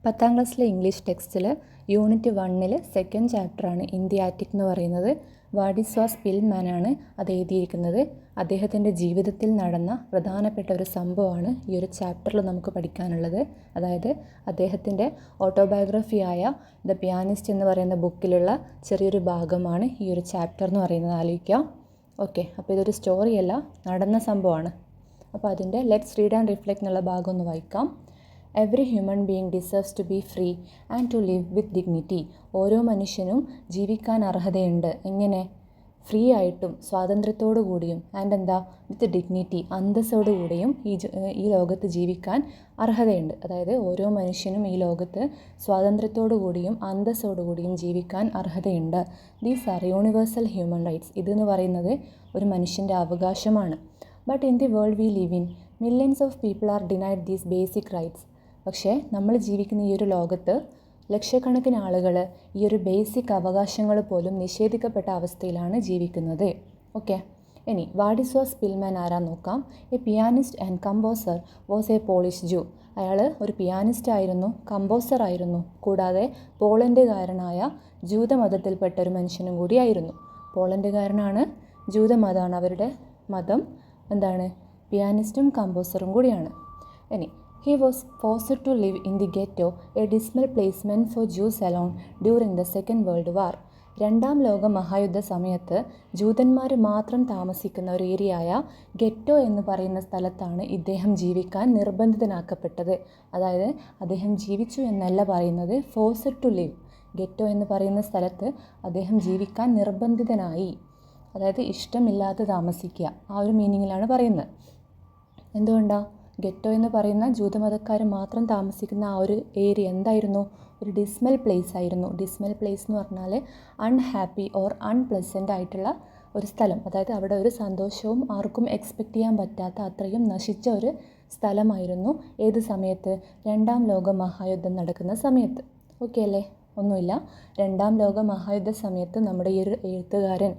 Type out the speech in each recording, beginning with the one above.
10ാം ക്ലാസ്സിലെ ഇംഗ്ലീഷ് ടെക്സ്റ്റിൽ unit 1 second ചാപ്റ്ററാണ് ഇന്ത്യാറ്റിക് എന്ന് പറയുന്നത്. വാഡിസ്വാസ് പിൽമാനാണ് അത് എഴുതിയിരിക്കുന്നത്. അദ്ദേഹത്തിൻ്റെ ജീവിതത്തിൽ നടന്ന പ്രധാനപ്പെട്ട ഒരു സംഭവമാണ് ഈ ഒരു ചാപ്റ്ററിൽ നമുക്ക് പഠിക്കാനുള്ളത്. അതായത് അദ്ദേഹത്തിൻ്റെ ഓട്ടോബയോഗ്രഫിയായ ദ പിയാനിസ്റ്റ് എന്ന് പറയുന്ന ബുക്കിലുള്ള ചെറിയൊരു ഭാഗമാണ് ഈ ഒരു ചാപ്റ്റർ എന്ന് പറയുന്നത്. ആലോചിക്കുക. ഓക്കെ, അപ്പോൾ ഇതൊരു സ്റ്റോറിയല്ല, നടന്ന സംഭവമാണ്. അപ്പോൾ അതിൻ്റെ ലെറ്റ്സ് റീഡ് ആൻഡ് റിഫ്ലെക്റ്റ് എന്നുള്ള ഭാഗം ഒന്ന് വായിക്കാം. Every human being deserves to be free and to live with dignity. ഓരോ മനുഷ്യനും ജീവിക്കാൻ അർഹതയുണ്ട്. എങ്ങനെ? ഫ്രീ ആയിട്ടും സ്വാതന്ത്ര്യത്തോടു കൂടിയും ആൻഡ് വിത്ത് ഡിഗ്നിറ്റി, അന്തസ്സോടുകൂടിയും ഈ ലോകത്ത് ജീവിക്കാൻ അർഹതയുണ്ട്. അതായത് ഓരോ മനുഷ്യനും ഈ ലോകത്ത് സ്വാതന്ത്ര്യത്തോടു കൂടിയും അന്തസ്സോടുകൂടിയും ജീവിക്കാൻ അർഹതയുണ്ട്. These are universal human rights. ഇതെന്ന് പറയുന്നത് ഒരു മനുഷ്യൻ്റെ അവകാശമാണ്. But in the world we live in millions of people are denied these basic rights. പക്ഷേ നമ്മൾ ജീവിക്കുന്ന ഈ ഒരു ലോകത്ത് ലക്ഷക്കണക്കിന് ആളുകൾ ഈ ഒരു ബേസിക് അവകാശങ്ങൾ പോലും നിഷേധിക്കപ്പെട്ട അവസ്ഥയിലാണ് ജീവിക്കുന്നത്. ഓക്കെ, ഇനി വാഡിസ്വാസ് പിൽമാൻ ആരാന്ന് നോക്കാം. A pianist and composer was A polish ജൂ. അയാൾ ഒരു പിയാനിസ്റ്റ് ആയിരുന്നു, കമ്പോസർ ആയിരുന്നു, കൂടാതെ പോളണ്ടുകാരനായ ജൂതമതത്തിൽപ്പെട്ട ഒരു മനുഷ്യനും കൂടിയായിരുന്നു. പോളണ്ടുകാരനാണ്, ജൂതമതമാണ് അവരുടെ മതം. പിയാനിസ്റ്റും കമ്പോസറും കൂടിയാണ്. ഇനി he was forced to live in the ghetto, a dismal place meant for Jews alone during the Second World War. രണ്ടാം ലോക മഹായുദ്ധ സമയത്ത് ജൂതന്മാർ മാത്രം താമസിക്കുന്ന ഒരു ഏരിയയായ ഗെറ്റോ എന്ന് പറയുന്ന സ്ഥലത്താണ് ഇദ്ദേഹം ജീവിക്കാൻ നിർബന്ധിതനാക്കപ്പെട്ടത്. അതായത് അദ്ദേഹം ജീവിച്ചു എന്നല്ല പറയുന്നത്, ഫോഴ്സ്ഡ് ടു ലിവ്. ഗെറ്റോ എന്ന് പറയുന്ന സ്ഥലത്ത് അദ്ദേഹം ജീവിക്കാൻ നിർബന്ധിതനായി, അതായത് ഇഷ്ടമില്ലാതെ താമസിക്കുക, ആ ഒരു മീനിങ്ങിലാണ് പറയുന്നത്. എന്തുകൊണ്ടാണ്? ഗെറ്റോ എന്ന് പറയുന്ന ജൂതമതക്കാർ മാത്രം താമസിക്കുന്ന ആ ഒരു ഏരിയ എന്തായിരുന്നു? ഒരു ഡിസ്മൽ പ്ലേസ് ആയിരുന്നു. ഡിസ്മൽ പ്ലേസ് എന്ന് പറഞ്ഞാൽ അൺഹാപ്പി ഓർ അൺപ്ലസൻ്റ് ആയിട്ടുള്ള ഒരു സ്ഥലം. അതായത് അവിടെ ഒരു സന്തോഷവും ആർക്കും എക്സ്പെക്റ്റ് ചെയ്യാൻ പറ്റാത്ത അത്രയും നശിച്ച ഒരു സ്ഥലമായിരുന്നു. ഏത് സമയത്ത്? രണ്ടാം ലോക മഹായുദ്ധം നടക്കുന്ന സമയത്ത്. ഓക്കെ അല്ലേ? ഒന്നുമില്ല. രണ്ടാം ലോക മഹായുദ്ധ സമയത്ത് നമ്മുടെ ഈ ഒരു എഴുത്തുകാരൻ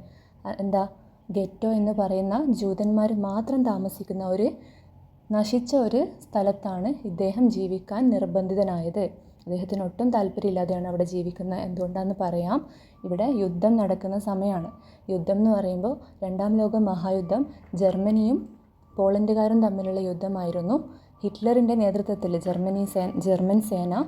ഗെറ്റോ എന്ന് പറയുന്ന ജൂതന്മാർ മാത്രം താമസിക്കുന്ന ഒരു നശിച്ച ഒരു സ്ഥലത്താണ് ഇദ്ദേഹം ജീവിക്കാൻ നിർബന്ധിതനായത്. അദ്ദേഹത്തിന് ഒട്ടും താല്പര്യമില്ലാതെയാണ് അവിടെ ജീവിക്കുന്നത്. എന്തുകൊണ്ടാണെന്ന് പറയാം. ഇവിടെ യുദ്ധം നടക്കുന്ന സമയമാണ്. യുദ്ധം എന്ന് പറയുമ്പോൾ രണ്ടാം ലോക മഹായുദ്ധം ജർമ്മനിയും പോളണ്ടുകാരും തമ്മിലുള്ള യുദ്ധമായിരുന്നു. ഹിറ്റ്ലറിൻ്റെ നേതൃത്വത്തിൽ ജർമ്മൻ സേന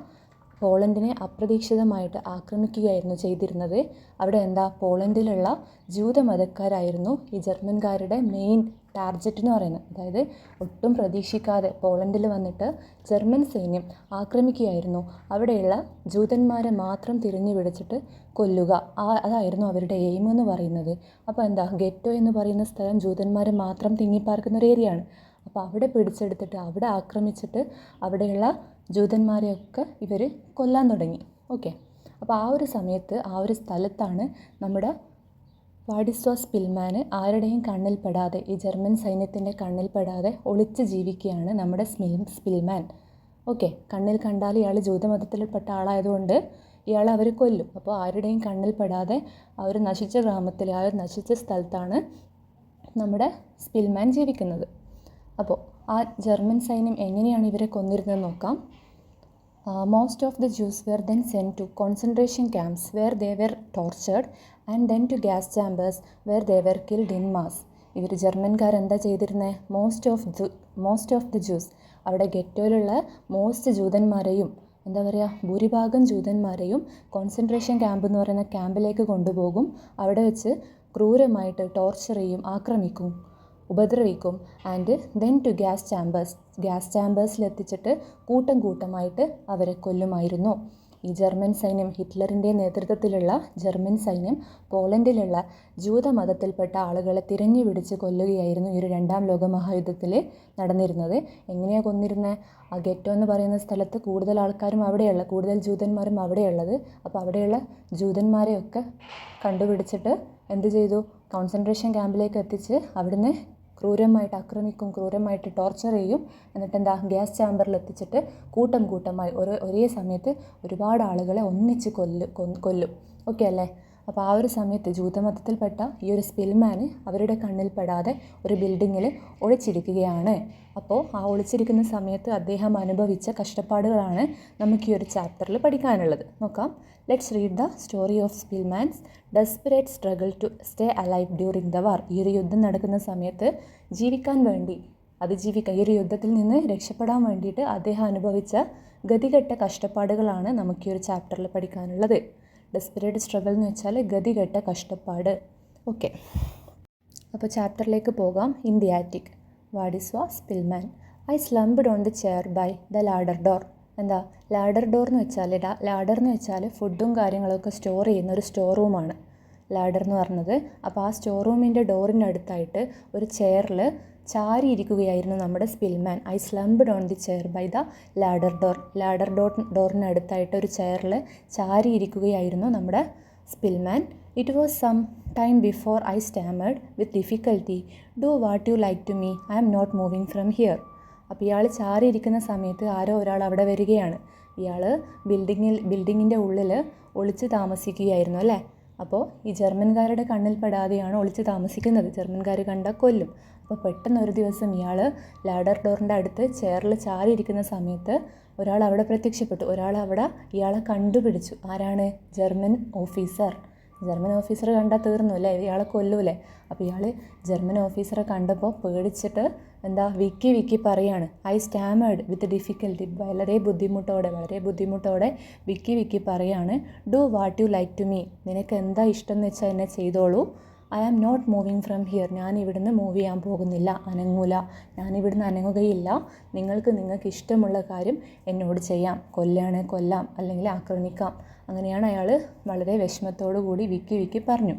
പോളണ്ടിനെ അപ്രതീക്ഷിതമായിട്ട് ആക്രമിക്കുകയായിരുന്നു ചെയ്തിരുന്നത്. അവിടെ പോളണ്ടിലുള്ള ജൂതമതക്കാരായിരുന്നു ഈ ജർമ്മൻകാരുടെ മെയിൻ ടാർഗറ്റ് എന്ന് പറയുന്നത്. അതായത് ഒട്ടും പ്രതീക്ഷിക്കാതെ പോളണ്ടിൽ വന്നിട്ട് ജർമ്മൻ സൈന്യം ആക്രമിക്കുകയായിരുന്നു. അവിടെയുള്ള ജൂതന്മാരെ മാത്രം തിരിഞ്ഞു പിടിച്ചിട്ട് കൊല്ലുക, അതായിരുന്നു അവരുടെ എയിം എന്ന് പറയുന്നത്. അപ്പോൾ ഗെറ്റോ എന്ന് പറയുന്ന സ്ഥലം ജൂതന്മാരെ മാത്രം തിങ്ങിപ്പാർക്കുന്ന ഒരു ഏരിയയാണ്. അപ്പോൾ അവിടെ പിടിച്ചെടുത്തിട്ട് അവിടെ ആക്രമിച്ചിട്ട് അവിടെയുള്ള ജൂതന്മാരെയൊക്കെ ഇവർ കൊല്ലാൻ തുടങ്ങി. ഓക്കെ, അപ്പോൾ ആ ഒരു സമയത്ത് ആ ഒരു സ്ഥലത്താണ് നമ്മുടെ വാഡിസ്വാസ് പിൽമാൻ ആരുടെയും കണ്ണിൽപ്പെടാതെ, ഈ ജർമ്മൻ സൈന്യത്തിൻ്റെ കണ്ണിൽപ്പെടാതെ ഒളിച്ച് ജീവിക്കുകയാണ് നമ്മുടെ പിൽമാൻ. ഓക്കെ, കണ്ണിൽ കണ്ടാൽ ഇയാൾ ജൂതമതത്തിൽപ്പെട്ട ആളായതുകൊണ്ട് ഇയാൾ അവർ കൊല്ലും. അപ്പോൾ ആരുടെയും കണ്ണിൽപ്പെടാതെ ആ ഒരു നശിച്ച ഗ്രാമത്തിൽ, ആ ഒരു നശിച്ച സ്ഥലത്താണ് നമ്മുടെ പിൽമാൻ ജീവിക്കുന്നത്. അപ്പോൾ ആ ജർമ്മൻ സൈന്യം എങ്ങനെയാണ് ഇവരെ കൊന്നിരുന്നതെന്ന് നോക്കാം. Most of the Jews were then sent to concentration camps where they were tortured and then to gas chambers where they were killed in mass. ഇവർ ജർമ്മൻകാരെന്താ ചെയ്തിരുന്നത്? മോസ്റ്റ് ഓഫ് ദി ജ്യൂസ്, അവിടെ ഗെറ്റോയിലുള്ള മോസ്റ്റ് ജൂതന്മാരെയും ഭൂരിഭാഗം ജൂതന്മാരെയും concentration camp എന്ന് പറയുന്ന ക്യാമ്പിലേക്ക് കൊണ്ടുപോകും. അവിടെ വെച്ച് ക്രൂരമായിട്ട് ടോർച്ചർ ചെയ്യും, ആക്രമിക്കും, ഉപദ്രവിക്കും. ആൻഡ് ദെൻ ടു ഗ്യാസ് ചാമ്പേഴ്സിലെത്തിച്ചിട്ട് കൂട്ടമായിട്ട് അവരെ കൊല്ലുമായിരുന്നു. ഈ ജർമ്മൻ സൈന്യം, ഹിറ്റ്ലറിൻ്റെ നേതൃത്വത്തിലുള്ള ജർമ്മൻ സൈന്യം പോളണ്ടിലുള്ള ജൂതമതത്തിൽപ്പെട്ട ആളുകളെ തിരഞ്ഞു പിടിച്ച് കൊല്ലുകയായിരുന്നു ഈ ഒരു രണ്ടാം ലോക മഹായുദ്ധത്തിൽ നടന്നിരുന്നത്. എങ്ങനെയാണ് കൊന്നിരുന്നത്? ആ ഗെറ്റോ എന്ന് പറയുന്ന സ്ഥലത്ത് കൂടുതൽ ആൾക്കാരും കൂടുതൽ ജൂതന്മാരും അവിടെയുള്ളത്. അപ്പോൾ അവിടെയുള്ള ജൂതന്മാരെയൊക്കെ കണ്ടുപിടിച്ചിട്ട് എന്ത് ചെയ്തു? കോൺസെൻട്രേഷൻ ക്യാമ്പിലേക്ക് എത്തിച്ച് അവിടുന്ന് ക്രൂരമായിട്ട് ആക്രമിക്കും, ക്രൂരമായിട്ട് ടോർച്ചർ ചെയ്യും. എന്നിട്ട് ഗ്യാസ് ചാമ്പറിൽ എത്തിച്ചിട്ട് കൂട്ടമായി ഒരേ സമയത്ത് ഒരുപാട് ആളുകളെ ഒന്നിച്ച് കൊല്ലും. ഓക്കെ അല്ലേ? അപ്പോൾ ആ ഒരു സമയത്ത് ജൂതമതത്തിൽപ്പെട്ട ഈ ഒരു സ്പിൽമാന് അവരുടെ കണ്ണിൽപ്പെടാതെ ഒരു ബിൽഡിങ്ങിൽ ഒളിച്ചിരിക്കുകയാണ്. അപ്പോൾ ആ ഒളിച്ചിരിക്കുന്ന സമയത്ത് അദ്ദേഹം അനുഭവിച്ച കഷ്ടപ്പാടുകളാണ് നമുക്ക് ഈ ഒരു ചാപ്റ്ററിൽ പഠിക്കാനുള്ളത്. നോക്കാം. Let's read the story of Szpilman's desperate struggle to stay alive during the war. ഈ ഒരു യുദ്ധം നടക്കുന്ന സമയത്ത് ജീവിക്കാൻ വേണ്ടി ഈ ഒരു യുദ്ധത്തിൽ നിന്ന് രക്ഷപ്പെടാൻ വേണ്ടിയിട്ട് അദ്ദേഹം അനുഭവിച്ച ഗതികെട്ട കഷ്ടപ്പാടുകളാണ് നമുക്ക് ഈ ഒരു ചാപ്റ്ററിൽ പഠിക്കാനുള്ളത്. ഡെസ്പെറേറ്റ് സ്ട്രഗിൾ എന്ന് വെച്ചാൽ ഗതികെട്ട കഷ്ടപ്പാട്. ഓക്കെ, അപ്പോൾ ചാപ്റ്ററിലേക്ക് പോകാം. In the attic. Wladyslaw Szpilman. I slumped on the chair by the ladder door. എന്താ ലാഡർ ഡോർ എന്ന് വെച്ചാൽ, ലാഡർ എന്ന് വെച്ചാൽ ഫുഡും കാര്യങ്ങളൊക്കെ സ്റ്റോർ ചെയ്യുന്ന ഒരു സ്റ്റോർ റൂമാണ് ലാഡർ എന്ന് പറഞ്ഞത്. അപ്പോൾ ആ സ്റ്റോർ റൂമിൻ്റെ ഡോറിൻ്റെ അടുത്തായിട്ട് ഒരു ചെയറിൽ ചാരിയിരിക്കുകയായിരുന്നു നമ്മുടെ Szpilman. I slumped on the chair by the ladder ഡോറിനടുത്തായിട്ട് ഒരു ചെയറിൽ ചാരിയിരിക്കുകയായിരുന്നു നമ്മുടെ Szpilman. It was some time before I stammered with difficulty do what you like to me, I am not moving from here. അപ്പോൾ ഇയാൾ ചാരിയിരിക്കുന്ന സമയത്ത് ആരോ ഒരാൾ അവിടെ വരികയാണ്. ഇയാൾ ബിൽഡിങ്ങിൻ്റെ ഉള്ളിൽ ഒളിച്ച് താമസിക്കുകയായിരുന്നു അല്ലേ. അപ്പോൾ ഈ ജർമ്മൻകാരുടെ കണ്ണിൽപ്പെടാതെയാണ് ഒളിച്ച് താമസിക്കുന്നത്. ജർമ്മൻകാർ കണ്ടാൽ കൊല്ലും. അപ്പോൾ പെട്ടെന്ന് ഒരു ദിവസം ഇയാൾ ലാഡർ ഡോറിൻ്റെ അടുത്ത് ചെയറിൽ ചാരിയിരിക്കുന്ന സമയത്ത് ഒരാൾ അവിടെ പ്രത്യക്ഷപ്പെട്ടു. ഇയാളെ കണ്ടുപിടിച്ചു. ആരാണ്? ജർമ്മൻ ഓഫീസർ കണ്ടാൽ തീർന്നു അല്ലേ, ഇയാളെ കൊല്ലൂലേ. അപ്പോൾ ഇയാൾ ജർമ്മൻ ഓഫീസറെ കണ്ടപ്പോൾ പേടിച്ചിട്ട് വിക്കി പറയാണ്. I stammered with difficulty. വളരെ ബുദ്ധിമുട്ടോടെ വിക്കി പറയാണ്. Do what you like to me. നിനക്ക് എന്താ ഇഷ്ടം എന്ന് വെച്ചാൽ എന്നെ ചെയ്തോളൂ. I am not moving from here. ഞാൻ ഇവിടുന്ന് മൂവ് ചെയ്യാൻ പോകുന്നില്ല, ഞാനിവിടുന്ന് അനങ്ങുകയില്ല. നിങ്ങൾക്ക് ഇഷ്ടമുള്ള കാര്യം എന്നോട് ചെയ്യാം. കൊല്ലാം അല്ലെങ്കിൽ ആക്രമിക്കാം. അങ്ങനെയാണ് അയാൾ വളരെ വിഷമത്തോടു കൂടി വിക്കി പറഞ്ഞു.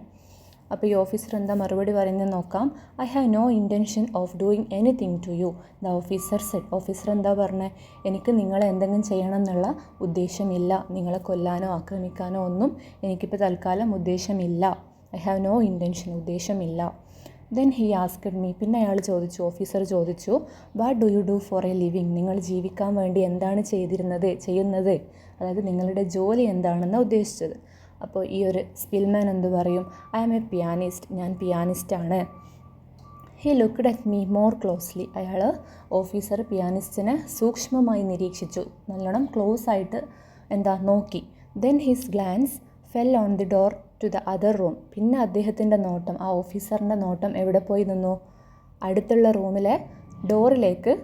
അപ്പോൾ ഈ ഓഫീസർ എന്താ മറുപടി പറയുന്നത് നോക്കാം. I have no intention of doing anything to you, the officer said. Officer എന്താ പറഞ്ഞത്? എനിക്ക് നിങ്ങളെ എന്തെങ്കിലും ചെയ്യണം എന്നുള്ള ഉദ്ദേശമില്ല. നിങ്ങളെ കൊല്ലാനോ ആക്രമിക്കാനോ ഒന്നും എനിക്കിപ്പോൾ തൽക്കാലം ഉദ്ദേശമില്ല. ഐ ഹാവ് നോ ഇൻറ്റൻഷൻ, ഉദ്ദേശമില്ല. Then he asked me. പിന്നെ ഓഫീസർ ചോദിച്ചു, what do you do for a living. നിങ്ങൾ ജീവിക്കാൻ വേണ്ടി എന്താണ് ചെയ്യുന്നത്, അതായത് നിങ്ങളുടെ ജോലി എന്താണെന്നാണ് ഉദ്ദേശിച്ചത്. അപ്പോൾ ഈ ഒരു സ്പിൽമാൻ എന്ത് പറയും? I am a pianist. ഞാൻ പിയാനിസ്റ്റാണ്. He looked at me more closely. Officer പിയാനിസ്റ്റിനെ സൂക്ഷ്മമായി നിരീക്ഷിച്ചു, നല്ലോണം ക്ലോസ് ആയിട്ട് നോക്കി. Then his glance fell on the door to the other room. പിന്നെ അദ്ദേഹത്തിൻ്റെ നോട്ടം, ആ ഓഫീസറിൻ്റെ നോട്ടം എവിടെ പോയി നിന്നു? അടുത്തുള്ള റൂമിലെ ഡോറിലേക്ക്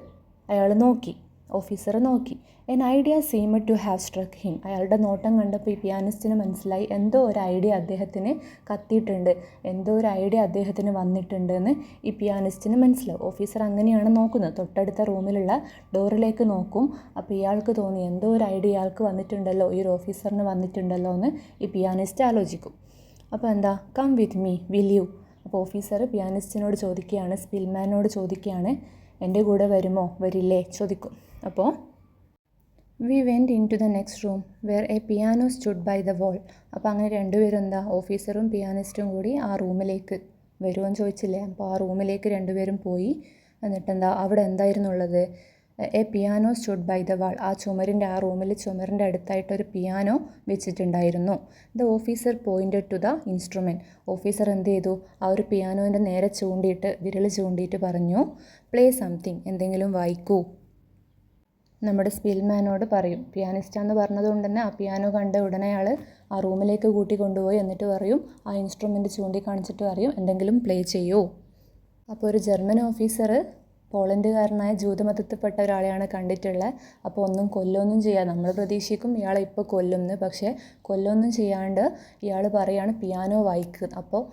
ഓഫീസർ നോക്കി. An idea seemed to have struck him. അയാളുടെ നോട്ടം കണ്ടപ്പോൾ ഈ പിയാനിസ്റ്റിന് മനസ്സിലായി എന്തോ ഒരു ഐഡിയ അദ്ദേഹത്തിന് കത്തിയിട്ടുണ്ട്, എന്തോ ഒരു ഐഡിയ അദ്ദേഹത്തിന് വന്നിട്ടുണ്ട് എന്ന് ഈ പിയാനിസ്റ്റിന് മനസ്സിലാവും. ഓഫീസർ അങ്ങനെയാണ് നോക്കുന്നത്, തൊട്ടടുത്ത റൂമിലുള്ള ഡോറിലേക്ക് നോക്കും. അപ്പോൾ ഇയാൾക്ക് തോന്നി എന്തോ ഒരു ഐഡിയ ഇയാൾക്ക് വന്നിട്ടുണ്ടല്ലോ, ഈ ഒരു ഓഫീസറിന് വന്നിട്ടുണ്ടല്ലോ എന്ന് ഈ പിയാനിസ്റ്റ് ആലോചിക്കും. അപ്പോൾ come with me will you. അപ്പോൾ ഓഫീസർ പിയാനിസ്റ്റിനോട് ചോദിക്കുകയാണ്, സ്പിൽമാനോട് ചോദിക്കുകയാണ്, എൻ്റെ കൂടെ വരുമോ വരില്ലേ ചോദിക്കും. അപ്പോൾ we went into the next room where a piano stood by the wall. അപ്പോൾ അങ്ങനെ രണ്ടുപേരും ഓഫീസറും പിയാനിസ്റ്റും കൂടി ആ റൂമിലേക്ക് വരുമെന്ന് ചോദിച്ചില്ലേ. അപ്പോൾ ആ റൂമിലേക്ക് രണ്ടുപേരും പോയി. എന്നിട്ട് അവിടെ എന്തായിരുന്നു ഉള്ളത്? A piano stood by the wall. ആ ചുമരിൻ്റെ അടുത്തായിട്ടൊരു പിയാനോ വെച്ചിട്ടുണ്ടായിരുന്നു. The officer pointed to the instrument. ഓഫീസർ എന്ത് ചെയ്തു? ആ ഒരു പിയാനോൻ്റെ നേരെ വിരൽ ചൂണ്ടിയിട്ട് പറഞ്ഞു, പ്ലേ സംതിങ്, എന്തെങ്കിലും വായിക്കൂ. നമ്മുടെ സ്പിൽമാനോട് പറയും. പിയാനിസ്റ്റാന്ന് പറഞ്ഞതുകൊണ്ട് തന്നെ ആ പിയാനോ കണ്ട ഉടനെ അയാൾ ആ റൂമിലേക്ക് കൂട്ടിക്കൊണ്ടുപോയി. എന്നിട്ട് പറയും, ആ ഇൻസ്ട്രുമെൻറ്റ് ചൂണ്ടിക്കാണിച്ചിട്ട് പറയും, എന്തെങ്കിലും പ്ലേ ചെയ്യൂ. അപ്പോൾ ഒരു ജർമ്മൻ ഓഫീസർ പോളണ്ടുകാരനായ ജൂതമതത്തിൽപ്പെട്ട ഒരാളെയാണ് കണ്ടിട്ടുള്ളത്. അപ്പോൾ കൊല്ലൊന്നും ചെയ്യാതെ നമ്മൾ പ്രതീക്ഷിക്കും ഇയാളെ ഇപ്പോൾ കൊല്ലുമെന്ന്. പക്ഷേ കൊല്ലൊന്നും ചെയ്യാണ്ട് ഇയാൾ പറയാണ് പിയാനോ വായിക്കുക. അപ്പോൾ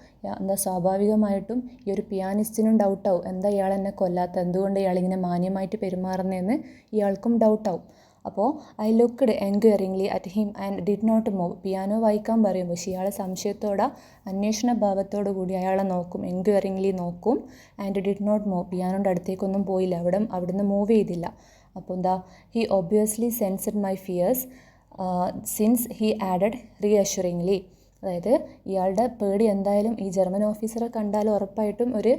സ്വാഭാവികമായിട്ടും ഈ ഒരു പിയാനിസ്റ്റിനും ഡൗട്ടാവും, എന്താ ഇയാൾ എന്നെ കൊല്ലാത്ത, എന്തുകൊണ്ട് ഇയാളിങ്ങനെ മാന്യമായിട്ട് പെരുമാറുന്നതെന്ന് ഇയാൾക്കും ഡൗട്ടാവും. അപ്പോൾ I looked enquiringly at him and did not move. Piano വായിക്കാൻ പറയും, പക്ഷേ ഇയാളെ സംശയത്തോടെ അന്വേഷണ ഭാവത്തോടു കൂടി അയാളെ നോക്കും, എൻക്വയറിംഗ്ലി നോക്കും. And did not move. പിയാനോൻ്റെ അടുത്തേക്കൊന്നും പോയില്ല, അവിടുന്ന് മൂവ് ചെയ്തില്ല. അപ്പോൾ he obviously sensed my fears since he added reassuringly. അതായത് ഇയാളുടെ പേടി എന്തായാലും ഈ ജർമ്മൻ ഓഫീസറെ കണ്ടാൽ ഉറപ്പായിട്ടും ഒരു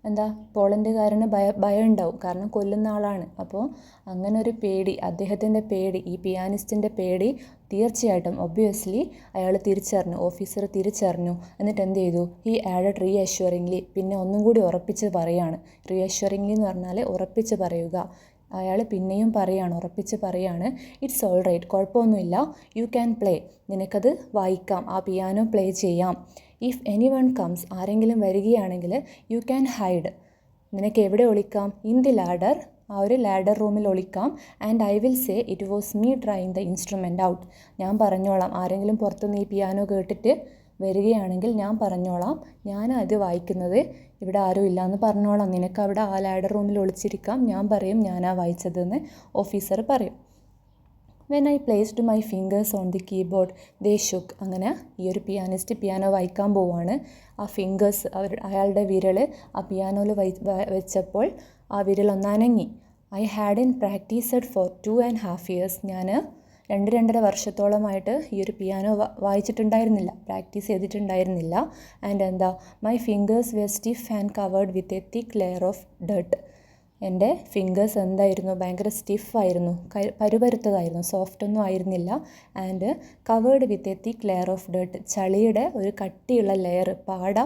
എന്താ പോളണ്ടുകാരന് ഭയം ഉണ്ടാവും, കാരണം കൊല്ലുന്ന ആളാണ്. അപ്പോൾ അങ്ങനെ ഒരു പേടി, അദ്ദേഹത്തിൻ്റെ പേടി, ഈ പിയാനിസ്റ്റിൻ്റെ പേടി തീർച്ചയായിട്ടും ഒബ്വിയസ്ലി അയാൾ തിരിച്ചറിഞ്ഞു, ഓഫീസർ തിരിച്ചറിഞ്ഞു. എന്നിട്ട് എന്ത് ചെയ്തു? ഹി ആഡഡ് റീഅഷ്വറിംഗ്ലി, പിന്നെ ഒന്നും കൂടി ഉറപ്പിച്ച് പറയാണ്. റീഅഷ്വറിംഗ്ലി എന്ന് പറഞ്ഞാൽ ഉറപ്പിച്ച് പറയുക. അയാൾ പിന്നെയും പറയാണ്, ഉറപ്പിച്ച് പറയാണ്, ഇറ്റ്സ് ഓൾ റൈറ്റ്, കുഴപ്പമൊന്നുമില്ല, യു ക്യാൻ പ്ലേ, നിനക്കത് വായിക്കാം, ആ പിയാനോ പ്ലേ ചെയ്യാം. ഇഫ് എനി വൺ കംസ്, ആരെങ്കിലും വരികയാണെങ്കിൽ യു ക്യാൻ ഹൈഡ്, നിനക്ക് എവിടെ ഒളിക്കാം? ഇൻ ദി ലാഡർ, ആ ഒരു ലാഡർ റൂമിൽ ഒളിക്കാം. And I will say it was me trying the instrument out, ഞാൻ പറഞ്ഞോളാം, ആരെങ്കിലും പുറത്തുനിന്ന് ഈ പിയാനോ കേട്ടിട്ട് വരികയാണെങ്കിൽ ഞാൻ പറഞ്ഞോളാം, ഞാനത് വായിക്കുന്നത്, ഇവിടെ ആരും ഇല്ലയെന്ന് പറഞ്ഞോളാം, നിനക്ക് അവിടെ ആ ലാഡർ റൂമിൽ ഒളിച്ചിരിക്കാം, ഞാൻ പറയും ഞാനാ വായിച്ചതെന്ന് ഓഫീസർ പറയും. When I placed my fingers on the keyboard they shook, അങ്ങനെ ഈ ഒരു പിയാനിസ്റ്റ് പിയാനോ വായിക്കാൻ പോവാണ്. ആ ഫിംഗേഴ്സ്, അയാളുടെ വിരൽ ആ പിയാനോയിൽ വെച്ചപ്പോൾ ആ വിരൽ ഒന്നനങ്ങി. I had in practised for 2.5 years, ഞാൻ 2-2.5 വർഷത്തോളമായിട്ട് ഈ ഒരു പിയാനോ വായിച്ചിട്ടുണ്ടായിരുന്നില്ല, പ്രാക്ടീസ് ചെയ്തിട്ടുണ്ടായിരുന്നില്ല. ആൻഡ് എന്താ, my fingers were stiff and covered with a thick layer of dirt, എൻ്റെ ഫിംഗേഴ്സ് എന്തായിരുന്നു, ഭയങ്കര സ്റ്റിഫായിരുന്നു, പരുപരുത്തതായിരുന്നു, സോഫ്റ്റൊന്നും ആയിരുന്നില്ല. And covered with a thick layer of dirt, ചളിയുടെ ഒരു കട്ടിയുള്ള ലെയർ, പാട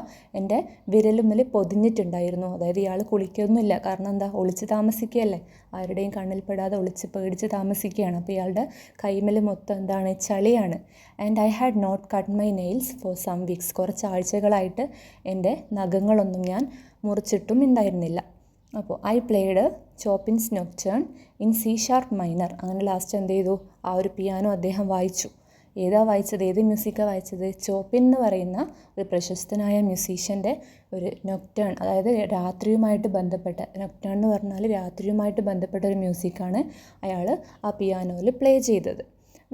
എൻ്റെ വിരലുമ്മിൽ പൊതിഞ്ഞിട്ടുണ്ടായിരുന്നു. അതായത് ഇയാൾ കുളിക്കൊന്നുമില്ല, കാരണം എന്താ, ഒളിച്ച് താമസിക്കുകയല്ലേ, ആരുടെയും കണ്ണിൽപ്പെടാതെ ഒളിച്ച് പേടിച്ച് താമസിക്കുകയാണ്. അപ്പോൾ ഇയാളുടെ കൈമേൽ മൊത്തം എന്താണ്, ചളിയാണ്. And I had not cut my nails for some weeks, കുറച്ച് ആഴ്ചകളായിട്ട് എൻ്റെ നഖങ്ങളൊന്നും ഞാൻ മുറിച്ചിട്ടും ഉണ്ടായിരുന്നില്ല. അപ്പോൾ I played Chopin's nocturne in C sharp minor, അങ്ങനെ ലാസ്റ്റ് എന്ത് ചെയ്തു, ആ ഒരു പിയാനോ അദ്ദേഹം വായിച്ചു. ഏതാ വായിച്ചത്, ഏത് മ്യൂസിക്കാണ് വായിച്ചത്? ചോപ്പിൻ എന്ന് പറയുന്ന ഒരു പ്രശസ്തനായ മ്യൂസീഷ്യൻ്റെ ഒരു നൊക്ടേൺ, അതായത് രാത്രിയുമായിട്ട് ബന്ധപ്പെട്ട, നൊക്ടേൺ എന്ന് പറഞ്ഞാൽ രാത്രിയുമായിട്ട് ബന്ധപ്പെട്ട ഒരു മ്യൂസിക്കാണ് അയാൾ ആ പിയാനോയിൽ പ്ലേ ചെയ്തത്.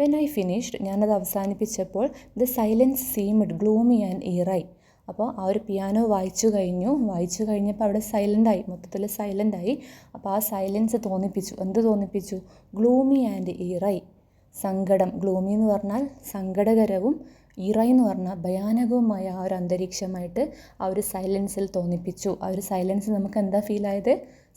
വെൻ ഐ ഫിനിഷ്ഡ്, ഞാനത് അവസാനിപ്പിച്ചപ്പോൾ the silence seemed gloomy and eerie, അപ്പോൾ ആ ഒരു പിയാനോ വായിച്ചു കഴിഞ്ഞപ്പോൾ അവിടെ സൈലൻ്റായി, മൊത്തത്തിൽ സൈലൻ്റായി. അപ്പോൾ ആ സൈലൻസ് തോന്നിപ്പിച്ചു, എന്ത് തോന്നിപ്പിച്ചു? ഗ്ലൂമി ആൻഡ് ഈറൈ, സങ്കടം. ഗ്ലൂമി എന്ന് പറഞ്ഞാൽ സങ്കടകരവും, ഈറൈ എന്ന് പറഞ്ഞാൽ ഭയാനകവുമായ ആ ഒരു അന്തരീക്ഷമായിട്ട് ആ ഒരു സൈലൻസിൽ തോന്നിപ്പിച്ചു. ആ ഒരു സൈലൻസ് നമുക്ക് എന്താ ഫീലായത്?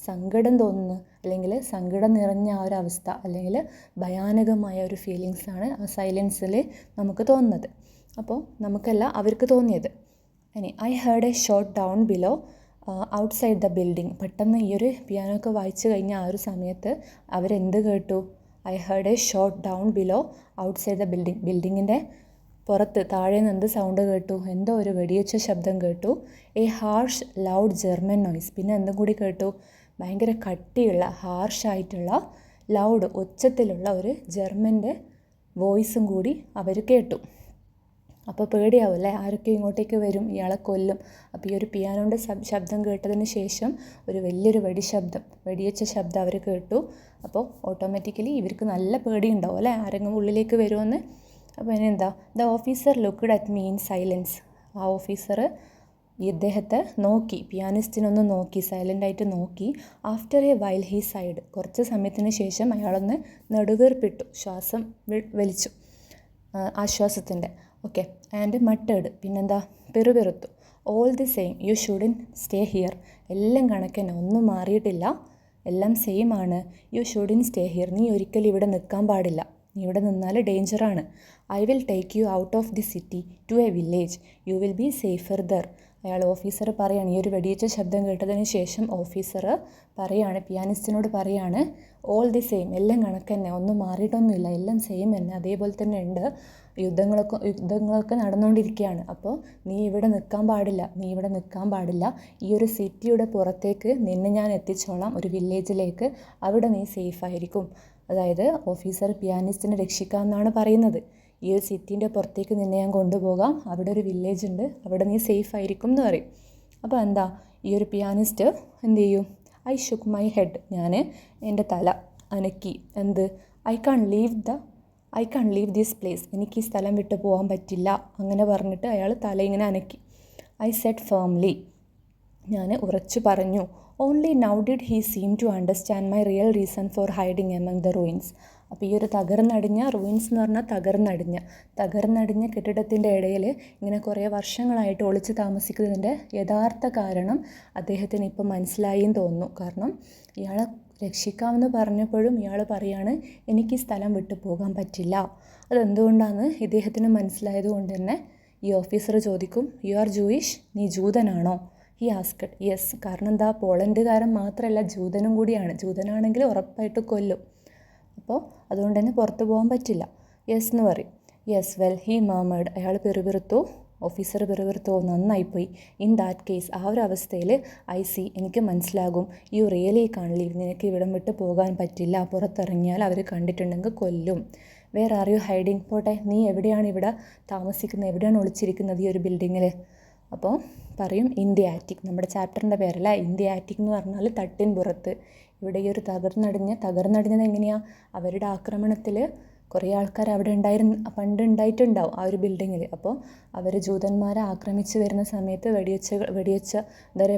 സങ്കടം തോന്നുന്നു, അല്ലെങ്കിൽ സങ്കടം നിറഞ്ഞ ആ ഒരു അവസ്ഥ, അല്ലെങ്കിൽ ഭയാനകമായ ഒരു ഫീലിങ്സാണ് ആ സൈലൻസിൽ നമുക്ക് തോന്നുന്നത്. അപ്പോൾ നമുക്കല്ല, അവർക്ക് തോന്നിയത്. ഇനി I heard A shot down below outside the building, പെട്ടെന്ന് ഈ ഒരു പിയാനോ ഒക്കെ വായിച്ചു കഴിഞ്ഞ ആ ഒരു സമയത്ത് അവരെന്ത് കേട്ടു? I heard A shot down below outside the building, ബിൽഡിങ്ങിൻ്റെ പുറത്ത് താഴെ നിന്ന് എന്ത് സൗണ്ട് കേട്ടു? എന്തോ ഒരു വെടിവെച്ച ശബ്ദം കേട്ടു. A harsh loud German noise, പിന്നെ എന്തും കൂടി കേട്ടു? ഭയങ്കര കട്ടിയുള്ള, ഹാർഷായിട്ടുള്ള, ലൗഡ്, ഉച്ചത്തിലുള്ള ഒരു ജർമ്മൻ്റെ വോയിസും കൂടി അവർ കേട്ടു. അപ്പോൾ പേടിയാവും അല്ലേ, ആരൊക്കെ ഇങ്ങോട്ടേക്ക് വരും, ഇയാളെ കൊല്ലും. അപ്പോൾ ഈ ഒരു പിയാനോൻ്റെ ശബ്ദം കേട്ടതിന് ശേഷം ഒരു വലിയൊരു വെടിവെച്ച ശബ്ദം അവർ കേട്ടു. അപ്പോൾ ഓട്ടോമാറ്റിക്കലി ഇവർക്ക് നല്ല പേടിയുണ്ടാവും അല്ലേ, ആരെങ്കിലും ഉള്ളിലേക്ക് വരുമെന്ന്. അപ്പോൾ ഇനിയെന്താ, the officer looked at me in silence, ആ ഓഫീസർ ഇദ്ദേഹത്തെ നോക്കി, പിയാനിസ്റ്റിനൊന്ന് നോക്കി, സൈലൻ്റായിട്ട് നോക്കി. After a while he said, കുറച്ച് സമയത്തിന് ശേഷം അയാളൊന്ന് നെടുവീർപ്പിട്ടു, ശ്വാസം വലിച്ചു, ആശ്വാസത്തിൻ്റെ. ഓക്കെ. ആൻഡ് മട്ടേഡ്, പിന്നെന്താ, പെറുപെറുത്തു. All the same you shouldn't stay here, എല്ലാം കണക്കന്നെ, ഒന്നും മാറിയിട്ടില്ല, എല്ലാം സെയിം ആണ്. യു ഷുഡിൻ സ്റ്റേ ഹിയർ, നീ ഒരിക്കലും ഇവിടെ നിൽക്കാൻ പാടില്ല, നീ ഇവിടെ നിന്നാൽ ഡേഞ്ചറാണ്. I will take you out of the city to a village, you will be safer there. അയാൾ ഓഫീസർ പറയാണ്, ഈ ഒരു വെടിയേറ്റ ശബ്ദം കേട്ടതിന് ശേഷം ഓഫീസർ പറയാണ്, പിയാനിസ്റ്റിനോട് പറയാണ്, ഓൾ ദി സെയിം, എല്ലാം കണക്കന്നെ, ഒന്നും മാറിയിട്ടൊന്നുമില്ല, എല്ലാം സെയിം തന്നെ, അതേപോലെ തന്നെ ഉണ്ട്, യുദ്ധങ്ങളൊക്കെ നടന്നുകൊണ്ടിരിക്കുകയാണ്. അപ്പോൾ നീ ഇവിടെ നിൽക്കാൻ പാടില്ല, ഈ ഒരു സിറ്റിയുടെ പുറത്തേക്ക് നിന്നെ ഞാൻ എത്തിച്ചോളാം, ഒരു വില്ലേജിലേക്ക്, അവിടെ നീ സേഫായിരിക്കും. അതായത് ഓഫീസർ പിയാനിസ്റ്റിനെ രക്ഷിക്കാമെന്നാണ് പറയുന്നത്. ഈ ഒരു സിറ്റീൻ്റെ പുറത്തേക്ക് നിന്നെ ഞാൻ കൊണ്ടുപോകാം, അവിടെ ഒരു വില്ലേജ് ഉണ്ട്, അവിടെ നീ സേഫായിരിക്കും എന്ന് പറയും. അപ്പോൾ എന്താ, ഈ ഒരു പിയാനിസ്റ്റ് എന്ത് ചെയ്യും? ഐ ഷുക്ക് മൈ ഹെഡ്, ഞാൻ എൻ്റെ തല അനക്കി. എന്ത്? I can't leave this place, എനിക്ക് ഈ സ്ഥലം വിട്ട് പോകാൻ പറ്റില്ല, അങ്ങനെ പറഞ്ഞിട്ട് അയാൾ തല ഇങ്ങനെ അനക്കി. ഐ സെഡ് ഫേംലി, ഞാൻ ഉറച്ചു പറഞ്ഞു. Only now did he seem to understand my real reason for hiding among the ruins. അപ്പോൾ ഈ ഒരു തകർന്നടിഞ്ഞ റൂയിൻസ് എന്ന് പറഞ്ഞാൽ തകർന്നടിഞ്ഞ കെട്ടിടത്തിൻ്റെ ഇടയിൽ ഇങ്ങനെ കുറേ വർഷങ്ങളായിട്ട് ഒളിച്ച് താമസിക്കുന്നതിൻ്റെ യഥാർത്ഥ കാരണം അദ്ദേഹത്തിന് ഇപ്പം മനസ്സിലായി എന്ന് തോന്നുന്നു. കാരണം ഇയാളെ രക്ഷിക്കാമെന്ന് പറഞ്ഞപ്പോഴും ഇയാൾ പറയാണ് എനിക്ക് ഈ സ്ഥലം വിട്ടു പോകാൻ പറ്റില്ല. അതെന്തുകൊണ്ടാണെന്ന് ഇദ്ദേഹത്തിന് മനസ്സിലായത് കൊണ്ട് തന്നെ ഈ ഓഫീസർ ചോദിക്കും, യു ആർ ജൂയിഷ്, നീ ജൂതനാണോ? He asked yes. കാരണം എന്താ, പോളണ്ടുകാരൻ മാത്രമല്ല ജൂതനും കൂടിയാണ്. ജൂതനാണെങ്കിൽ ഉറപ്പായിട്ട് കൊല്ലും. അപ്പോൾ അതുകൊണ്ട് തന്നെ പുറത്ത് പോകാൻ പറ്റില്ല. യെസ് എന്ന് പറയും. Yes well he mermaid. അയാൾ പിറുപിറുത്തു. ഓഫീസർ പിറുപിറുത്തു, നന്നായിപ്പോയി. ഇൻ ദാറ്റ് കേസ്, ആ ഒരു അവസ്ഥയിൽ ഐ സി, എനിക്ക് മനസ്സിലാകും. യു റിയലി കാൺ ലീവ്, നിനക്ക് ഇവിടം വിട്ട് പോകാൻ പറ്റില്ല. പുറത്തിറങ്ങിയാൽ അവർ കണ്ടിട്ടുണ്ടെങ്കിൽ കൊല്ലും. Where are you hiding? പോട്ടെ, നീ എവിടെയാണ് ഇവിടെ താമസിക്കുന്നത്, എവിടെയാണ് ഒളിച്ചിരിക്കുന്നത് ഈ ഒരു ബിൽഡിങ്ങിൽ? അപ്പോൾ പറയും ഇൻ ദി ആറ്റിക്. നമ്മുടെ ചാപ്റ്ററിൻ്റെ പേരല്ല, ഇൻ ദി ആറ്റിക് എന്ന് പറഞ്ഞാൽ തട്ടിൻ പുറത്ത്. ഇവിടെ ഈ ഒരു തകർന്നടിഞ്ഞത് എങ്ങനെയാണ്? അവരുടെ ആക്രമണത്തിൽ കുറേ ആൾക്കാർ അവിടെ പണ്ട് ഉണ്ടായിട്ടുണ്ടാവും ആ ഒരു ബിൽഡിങ്ങിൽ. അപ്പോൾ അവർ ജൂതന്മാരെ ആക്രമിച്ച് വരുന്ന സമയത്ത്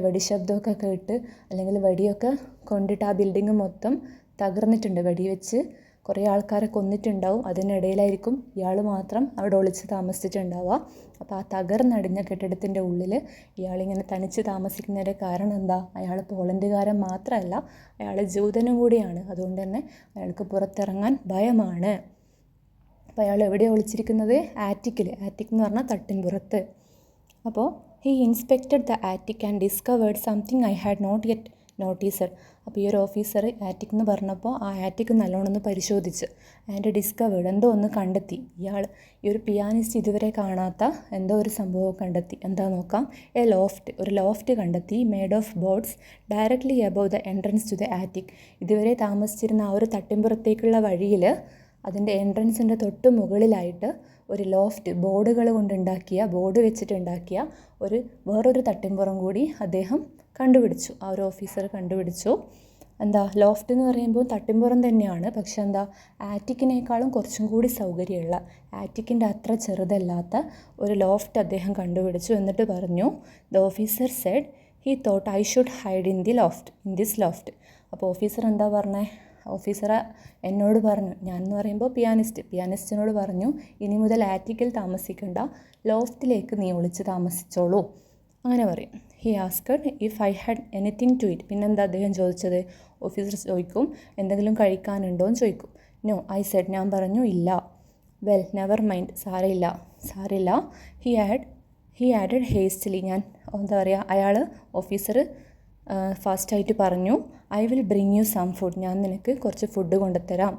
വെടിശബ്ദമൊക്കെ കേട്ട് അല്ലെങ്കിൽ വെടിയൊക്കെ കൊണ്ടിട്ട് ആ ബിൽഡിങ് മൊത്തം തകർന്നിട്ടുണ്ട്. വെടിവെച്ച് കുറേ ആൾക്കാരെ കൊന്നിട്ടുണ്ടാവും. അതിനിടയിലായിരിക്കും ഇയാൾ മാത്രം അവിടെ ഒളിച്ച് താമസിച്ചിട്ടുണ്ടാവുക. അപ്പോൾ ആ തകർന്നടിഞ്ഞ കെട്ടിടത്തിൻ്റെ ഉള്ളിൽ ഇയാളിങ്ങനെ തനിച്ച് താമസിക്കുന്നതിൻ്റെ കാരണം എന്താ? അയാൾ പോളണ്ടുകാരൻ മാത്രമല്ല, അയാൾ ജൂതനും കൂടിയാണ്. അതുകൊണ്ട് തന്നെ അയാൾക്ക് പുറത്തിറങ്ങാൻ ഭയമാണ്. അപ്പോൾ അയാൾ എവിടെയാണ് ഒളിച്ചിരിക്കുന്നത്? ആറ്റിക് എന്ന് പറഞ്ഞാൽ തട്ടിൻ പുറത്ത്. അപ്പോൾ he inspected the attic and discovered something I had not yet noticed. അപ്പോൾ ഈ ഒരു ഓഫീസർ ആറ്റിക് എന്ന് പറഞ്ഞപ്പോൾ ആ ആറ്റിക് നല്ലോണം ഒന്ന് പരിശോധിച്ച് ആൻഡ് ഡിസ്കവേർഡ്, എന്തോ ഒന്ന് കണ്ടെത്തി. ഈ ഒരു പിയാനിസ്റ്റ് ഇതുവരെ കാണാത്ത എന്തോ ഒരു സംഭവം കണ്ടെത്തി. എന്താ നോക്കാം. ഒരു ലോഫ്റ്റ് കണ്ടെത്തി. Made of boards directly above the entrance to the attic. ഇതുവരെ താമസിച്ചിരുന്ന ആ ഒരു തട്ടിൻപുറത്തേക്കുള്ള വഴിയിൽ അതിൻ്റെ എൻട്രൻസിൻ്റെ തൊട്ട് മുകളിലായിട്ട് ഒരു ലോഫ്റ്റ് ബോർഡ് വെച്ചിട്ടുണ്ടാക്കിയ വേറൊരു തട്ടിൻപുറം കൂടി അദ്ദേഹം കണ്ടുപിടിച്ചു. ആ ഒരു ഓഫീസർ കണ്ടുപിടിച്ചു. എന്താ, ലോഫ്റ്റ് എന്ന് പറയുമ്പോൾ തട്ടിൻപുറം തന്നെയാണ്, പക്ഷെ എന്താ, ആറ്റിക്കിനേക്കാളും കുറച്ചും കൂടി സൗകര്യമുള്ള, ആറ്റിക്കിൻ്റെ അത്ര ചെറുതല്ലാത്ത ഒരു ലോഫ്റ്റ് അദ്ദേഹം കണ്ടുപിടിച്ചു. എന്നിട്ട് പറഞ്ഞു, the officer Z he thought I should hide in this loft. അപ്പോൾ ഓഫീസർ എന്താ പറഞ്ഞത്? ഓഫീസർ എന്നോട് പറഞ്ഞു, ഞാൻ എന്ന് പറയുമ്പോൾ പിയാനിസ്റ്റിനോട് പറഞ്ഞു, ഇനി മുതൽ ആറ്റിക്കിൽ താമസിക്കണ്ട, ലോഫ്റ്റിലേക്ക് നീ ഒളിച്ച് താമസിച്ചോളൂ. അങ്ങനെ പറയും. He asked if I had anything to eat. പിന്നെന്താ അദ്ദേഹം ചോദിച്ചത്? ഓഫീസർ ചോദിക്കും, എന്തെങ്കിലും കഴിക്കാനുണ്ടോ എന്ന് ചോദിക്കും. നോ ഐ സെഡ്, ഞാൻ പറഞ്ഞു ഇല്ല. വെൽ നെവർ മൈൻഡ്, സാരമില്ല. ഹി ആഡഡ് ഹേസ്റ്റ്ലി, ഓഫീസർ ഫാസ്റ്റായിട്ട് പറഞ്ഞു, I will bring you some food, ഞാൻ നിനക്ക് കുറച്ച് ഫുഡ് കൊണ്ടുതരാം.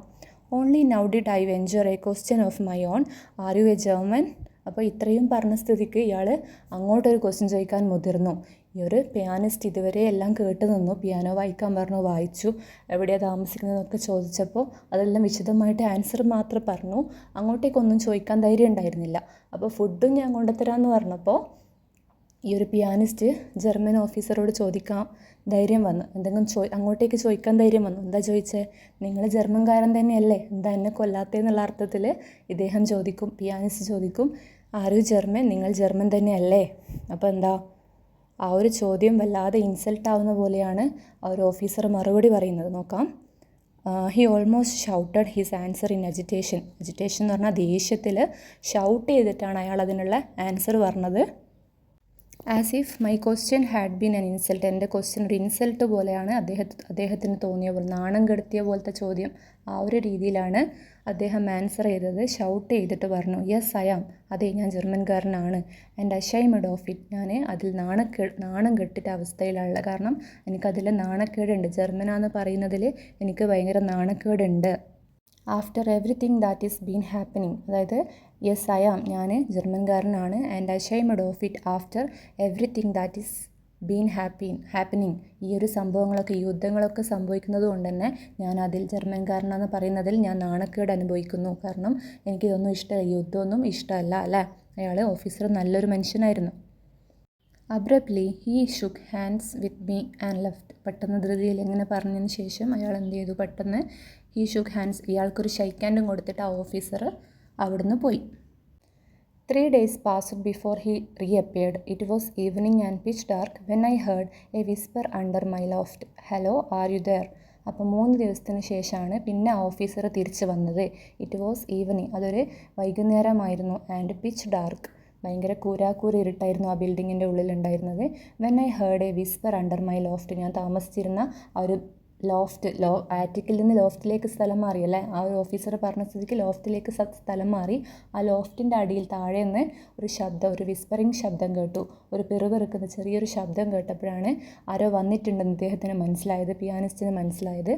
Only now did I venture a question of my own, are you a German? അപ്പോൾ ഇത്രയും പറഞ്ഞ സ്ഥിതിക്ക് ഇയാൾ അങ്ങോട്ടൊരു ക്വസ്റ്റ്യൻ ചോദിക്കാൻ മുതിർന്നു. ഈ ഒരു പിയാനിസ്റ്റ് ഇതുവരെ എല്ലാം കേട്ട് നിന്നു. പിയാനോ വായിക്കാൻ പറഞ്ഞു, വായിച്ചു. എവിടെയാണ് താമസിക്കുന്നതെന്നൊക്കെ ചോദിച്ചപ്പോൾ അതെല്ലാം വിശദമായിട്ട് ആൻസർ മാത്രം പറഞ്ഞു. അങ്ങോട്ടേക്കൊന്നും ചോദിക്കാൻ ധൈര്യം ഉണ്ടായിരുന്നില്ല. അപ്പോൾ ഫുഡും ഞാൻ കൊണ്ടുതരാമെന്ന് പറഞ്ഞപ്പോൾ ഈ ഒരു പിയാനിസ്റ്റ് ജർമ്മൻ ഓഫീസറോട് ചോദിക്കാൻ ധൈര്യം വന്നു. അങ്ങോട്ടേക്ക് ചോദിക്കാൻ ധൈര്യം വന്നു. എന്താ ചോദിച്ചേ? നിങ്ങൾ ജർമ്മൻകാരൻ തന്നെയല്ലേ, എന്താ എന്നെ കൊല്ലാത്തതെന്നുള്ള അർത്ഥത്തിൽ പിയാനിസ്റ്റ് ചോദിക്കും, ആരും ജർമ്മൻ, നിങ്ങൾ ജർമ്മൻ തന്നെയല്ലേ? അപ്പോൾ എന്താ, ആ ഒരു ചോദ്യം വല്ലാതെ ഇൻസൾട്ട് ആവുന്ന പോലെയാണ് ആ ഒരു ഓഫീസർ മറുപടി പറയുന്നത്. നോക്കാം. He almost shouted his answer in agitation എന്ന് പറഞ്ഞാൽ ദേഷ്യത്തിൽ ഷൗട്ട് ചെയ്തിട്ടാണ് അയാൾ അതിനുള്ള ആൻസർ പറഞ്ഞത്. As if my question had been an insult, എൻ്റെ ക്വസ്റ്റ്യൻ ഒരു ഇൻസൾട്ട് പോലെയാണ് അദ്ദേഹത്തിന് തോന്നിയ പോലെ, നാണം കെടുത്തിയ പോലത്തെ ചോദ്യം. ആ ഒരു രീതിയിലാണ് അദ്ദേഹം ആൻസർ ചെയ്തത്. ഷൗട്ട് ചെയ്തിട്ട് പറഞ്ഞു, യെസ് ഐ ആം, അതെ ഞാൻ ജർമ്മൻകാരനാണ്. ആൻഡ് അഷൈമഡ് ഓഫ് ഇറ്റ്, ഞാൻ അതിൽ നാണം കെട്ടിട്ട അവസ്ഥയിലുള്ള, കാരണം എനിക്കതിൽ നാണക്കേടുണ്ട്. ജർമ്മനാന്ന് പറയുന്നതിൽ എനിക്ക് ഭയങ്കര നാണക്കേടുണ്ട്. After everything that is been happening, അതായത് യെസ് ഐ ആം, ഞാൻ ജർമ്മൻകാരനാണ്. And ashamed of it after everything that is been happening, ഈ ഒരു സംഭവങ്ങളൊക്കെ, യുദ്ധങ്ങളൊക്കെ സംഭവിക്കുന്നത് കൊണ്ട് തന്നെ ഞാൻ അതിൽ ജർമ്മൻകാരനാണെന്ന് പറയുന്നതിൽ ഞാൻ നാണക്കേട് അനുഭവിക്കുന്നു. കാരണം എനിക്കിതൊന്നും ഇഷ്ടമല്ല, യുദ്ധമൊന്നും ഇഷ്ടമല്ല അല്ലേ. അയാൾ ഓഫീസർ നല്ലൊരു മനുഷ്യനായിരുന്നു. Abruptly he shook hands with me and left, പെട്ടെന്ന് ധൃതിയിൽ എങ്ങനെ പറഞ്ഞതിന് ശേഷം അയാൾ എന്ത് ചെയ്തു? പെട്ടെന്ന് ഹീ ഷുക്ക് ഹാൻഡ്സ്, ഇയാൾക്കൊരു ഷെയ്ക്ക് ഹാൻഡും കൊടുത്തിട്ട് ആ ഓഫീസർ അവിടുന്ന് പോയി. 3 days passed before he reappeared. It was evening and pitch dark when I heard a whisper under my loft. Hello, are you there? അപ്പോൾ 3 ദിവസത്തിന് ശേഷമാണ് പിന്നെ ആ ഓഫീസർ തിരിച്ച് വന്നത്. ഇറ്റ് വാസ് ഈവനിങ്, അതൊരു വൈകുന്നേരമായിരുന്നു. ആൻഡ് പിച്ച് ഡാർക്ക്, ഭയങ്കര കൂരാക്കൂരി ഇരുട്ടായിരുന്നു ആ ബിൽഡിങ്ങിൻ്റെ ഉള്ളിലുണ്ടായിരുന്നത്. When I heard a whisper under my loft, ഞാൻ താമസിച്ചിരുന്ന ആ ഒരു ആറ്റിക്കിൽ നിന്ന് ലോഫ്റ്റിലേക്ക് സ്ഥലം മാറിയല്ലേ, ആ ഒരു ഓഫീസർ പറഞ്ഞ സ്ഥിതിക്ക് ലോഫ്റ്റിലേക്ക് സ്ഥലം മാറി. ആ ലോഫ്റ്റിൻ്റെ അടിയിൽ താഴെ നിന്ന് ഒരു ശബ്ദം, ഒരു വിസ്പറിങ് ശബ്ദം കേട്ടു. ഒരു പിറുപിറുക്കുന്ന ചെറിയൊരു ശബ്ദം കേട്ടപ്പോഴാണ് ആരോ വന്നിട്ടുണ്ടെന്ന് ഇദ്ദേഹത്തിന് മനസ്സിലായത്, പിയാനിസ്റ്റിന് മനസ്സിലായത്.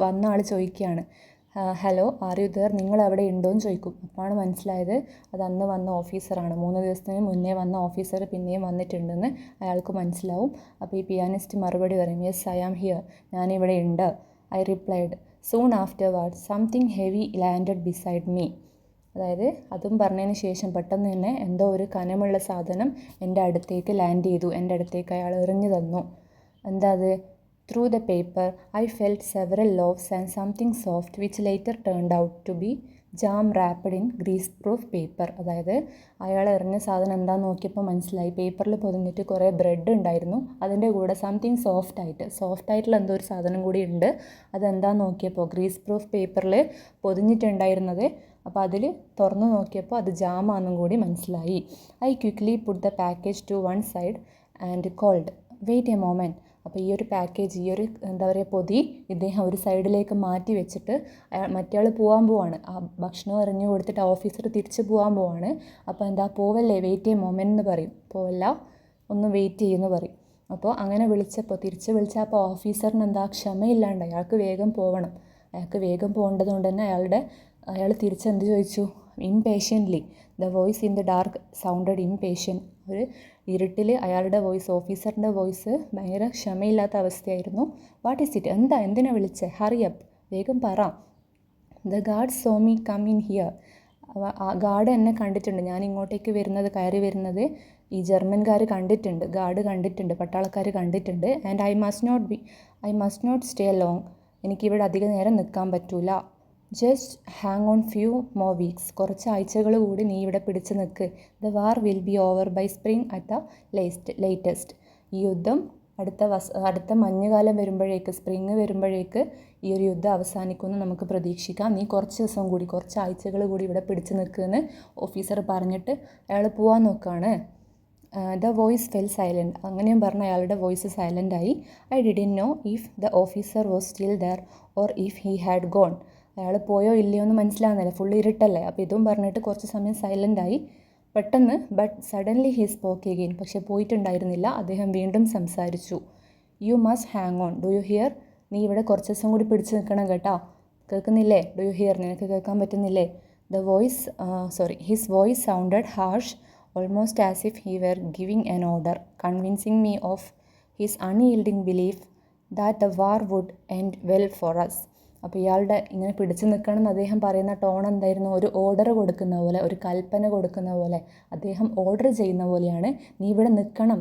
വന്ന ആൾ ചോദിക്കുകയാണ്, ഹലോ ആർ യു ദർ, നിങ്ങൾ അവിടെ ഉണ്ടോയെന്ന് ചോദിക്കും. അപ്പോഴാണ് മനസ്സിലായത് അത് അന്ന് വന്ന ഓഫീസറാണ്. 3 ദിവസത്തിന് മുന്നേ വന്ന ഓഫീസർ പിന്നെയും വന്നിട്ടുണ്ടെന്ന് അയാൾക്ക് മനസ്സിലാവും. അപ്പോൾ ഈ പിയാനിസ്റ്റ് മറുപടി പറയും, യെസ് ഐ ആം ഹിയർ, ഞാനിവിടെ ഉണ്ട്. I replied. Soon after ward something heavy landed beside me. അതായത് അതും പറഞ്ഞതിന് ശേഷം പെട്ടെന്ന് തന്നെ എന്തോ ഒരു കനമുള്ള സാധനം എൻ്റെ അടുത്തേക്ക് ലാൻഡ് ചെയ്തു, എൻ്റെ അടുത്തേക്ക് അയാൾ എറിഞ്ഞു തന്നു. എന്താ അത്? Through the paper, I felt several loaves and something soft which later turned out to be jam wrapped in greaseproof paper. അതായത് അയാൾ എറിഞ്ഞ സാധനം എന്താണെന്ന് നോക്കിയപ്പോൾ മനസ്സിലായി, പേപ്പറിൽ പൊതിഞ്ഞിട്ട് കുറേ ബ്രെഡ് ഉണ്ടായിരുന്നു, അതിൻ്റെ കൂടെ സംതിങ് സോഫ്റ്റായിട്ടുള്ള എന്തോ ഒരു സാധനം കൂടി ഉണ്ട്. അതെന്താണെന്ന് നോക്കിയപ്പോൾ ഗ്രീസ് പ്രൂഫ് പേപ്പറിൽ പൊതിഞ്ഞിട്ടുണ്ടായിരുന്നത്. അപ്പോൾ അതിൽ തുറന്നു നോക്കിയപ്പോൾ അത് ജാമാണെന്നും കൂടി മനസ്സിലായി. I quickly put the package to one side and called, wait a moment. അപ്പോൾ ഈ ഒരു പാക്കേജ്, ഈ ഒരു എന്താ പറയുക പൊതി ഇദ്ദേഹം ഒരു സൈഡിലേക്ക് മാറ്റി വെച്ചിട്ട് മറ്റേ ആൾ പോകാൻ പോവാണ്. ആ ഭക്ഷണം എറിഞ്ഞു കൊടുത്തിട്ട് ആ ഓഫീസർ തിരിച്ച് പോകാൻ പോവാണ്. അപ്പോൾ എന്താ, പോവല്ലേ, വെയിറ്റ് ചെയ്യും മൊമെൻ്റ് എന്ന് പറയും, പോവല്ല ഒന്ന് വെയിറ്റ് ചെയ്യുമെന്ന് പറയും. അപ്പോൾ അങ്ങനെ തിരിച്ച് വിളിച്ചപ്പോൾ ഓഫീസറിന് എന്താ ക്ഷമയില്ലാണ്ട്, അയാൾക്ക് വേഗം പോകണം. അയാൾക്ക് വേഗം പോകേണ്ടത് കൊണ്ട് തന്നെ അയാൾ തിരിച്ചെന്ത് ചോദിച്ചു, impatiently. The voice in the dark sounded impatient. ഒരു ഇരുട്ടിൽ അയാളുടെ വോയിസ്, ഓഫീസറിൻ്റെ വോയിസ് ഭയങ്കര ക്ഷമയില്ലാത്ത അവസ്ഥയായിരുന്നു. വാട്ട് ഈസ് ഇറ്റ്, എന്തിനാ വിളിച്ചേ, ഹറി അപ്പ്, വേഗം പറ. The guard saw me come in here. Guard എന്നെ കണ്ടിട്ടുണ്ട്, ഞാൻ ഇങ്ങോട്ടേക്ക് കയറി വരുന്നത് ഈ ജർമ്മൻകാർ കണ്ടിട്ടുണ്ട്, ഗാർഡ് കണ്ടിട്ടുണ്ട്, പട്ടാളക്കാർ കണ്ടിട്ടുണ്ട്. And I must not stay long, എനിക്കിവിടെ അധിക നേരം നിൽക്കാൻ പറ്റൂല. Just hang on few more weeks, കുറച്ച് ആഴ്ചകൾ കൂടി നീ ഇവിടെ പിടിച്ച് നിൽക്ക്. The war will be over by spring at the latest. ഈ യുദ്ധം അടുത്ത മഞ്ഞുകാലം വരുമ്പോഴേക്ക്, സ്പ്രിങ് വരുമ്പോഴേക്ക് ഈ ഒരു യുദ്ധം അവസാനിക്കുമെന്ന് നമുക്ക് പ്രതീക്ഷിക്കാം. നീ കുറച്ച് ആഴ്ചകൾ കൂടി ഇവിടെ പിടിച്ച് നിൽക്കുമെന്ന് ഓഫീസർ പറഞ്ഞിട്ട് അയാൾ പോകാൻ നോക്കുകയാണ്. ദ വോയിസ് ഫെൽ സൈലൻറ്റ്, അങ്ങനെയും പറഞ്ഞ അയാളുടെ വോയിസ് സൈലൻ്റായി. I didn't know if the officer was still there or if he had gone. അയാൾ പോയോ ഇല്ലയോ എന്ന് മനസ്സിലാകുന്നില്ല, ഫുൾ ഇരുട്ടല്ലേ. അപ്പോൾ ഇതും പറഞ്ഞിട്ട് കുറച്ച് സമയം സൈലൻ്റായി. പെട്ടെന്ന് സഡൻലി ഹി സ്പോക്ക് എഗെയിൻ, പക്ഷെ പോയിട്ടുണ്ടായിരുന്നില്ല, അദ്ദേഹം വീണ്ടും സംസാരിച്ചു. You must hang on, do you here, നീ ഇവിടെ കുറച്ച് ദിവസം കൂടി പിടിച്ച് നിൽക്കണം കേട്ടോ, കേൾക്കുന്നില്ലേ, ഡു യു ഹിയർ, നിനക്ക് കേൾക്കാൻ പറ്റുന്നില്ലേ. His voice sounded harsh, almost as if he were giving an order, convincing me of his unyielding belief that the war would end well for us. അപ്പോൾ ഇയാളുടെ ഇങ്ങനെ പിടിച്ചു നിൽക്കണമെന്ന് അദ്ദേഹം പറയുന്ന ടോൺ എന്തായിരുന്നു, ഒരു ഓർഡർ കൊടുക്കുന്ന പോലെ, ഒരു കൽപ്പന കൊടുക്കുന്ന പോലെ, അദ്ദേഹം ഓർഡർ ചെയ്യുന്ന പോലെയാണ്. നീ ഇവിടെ നിൽക്കണം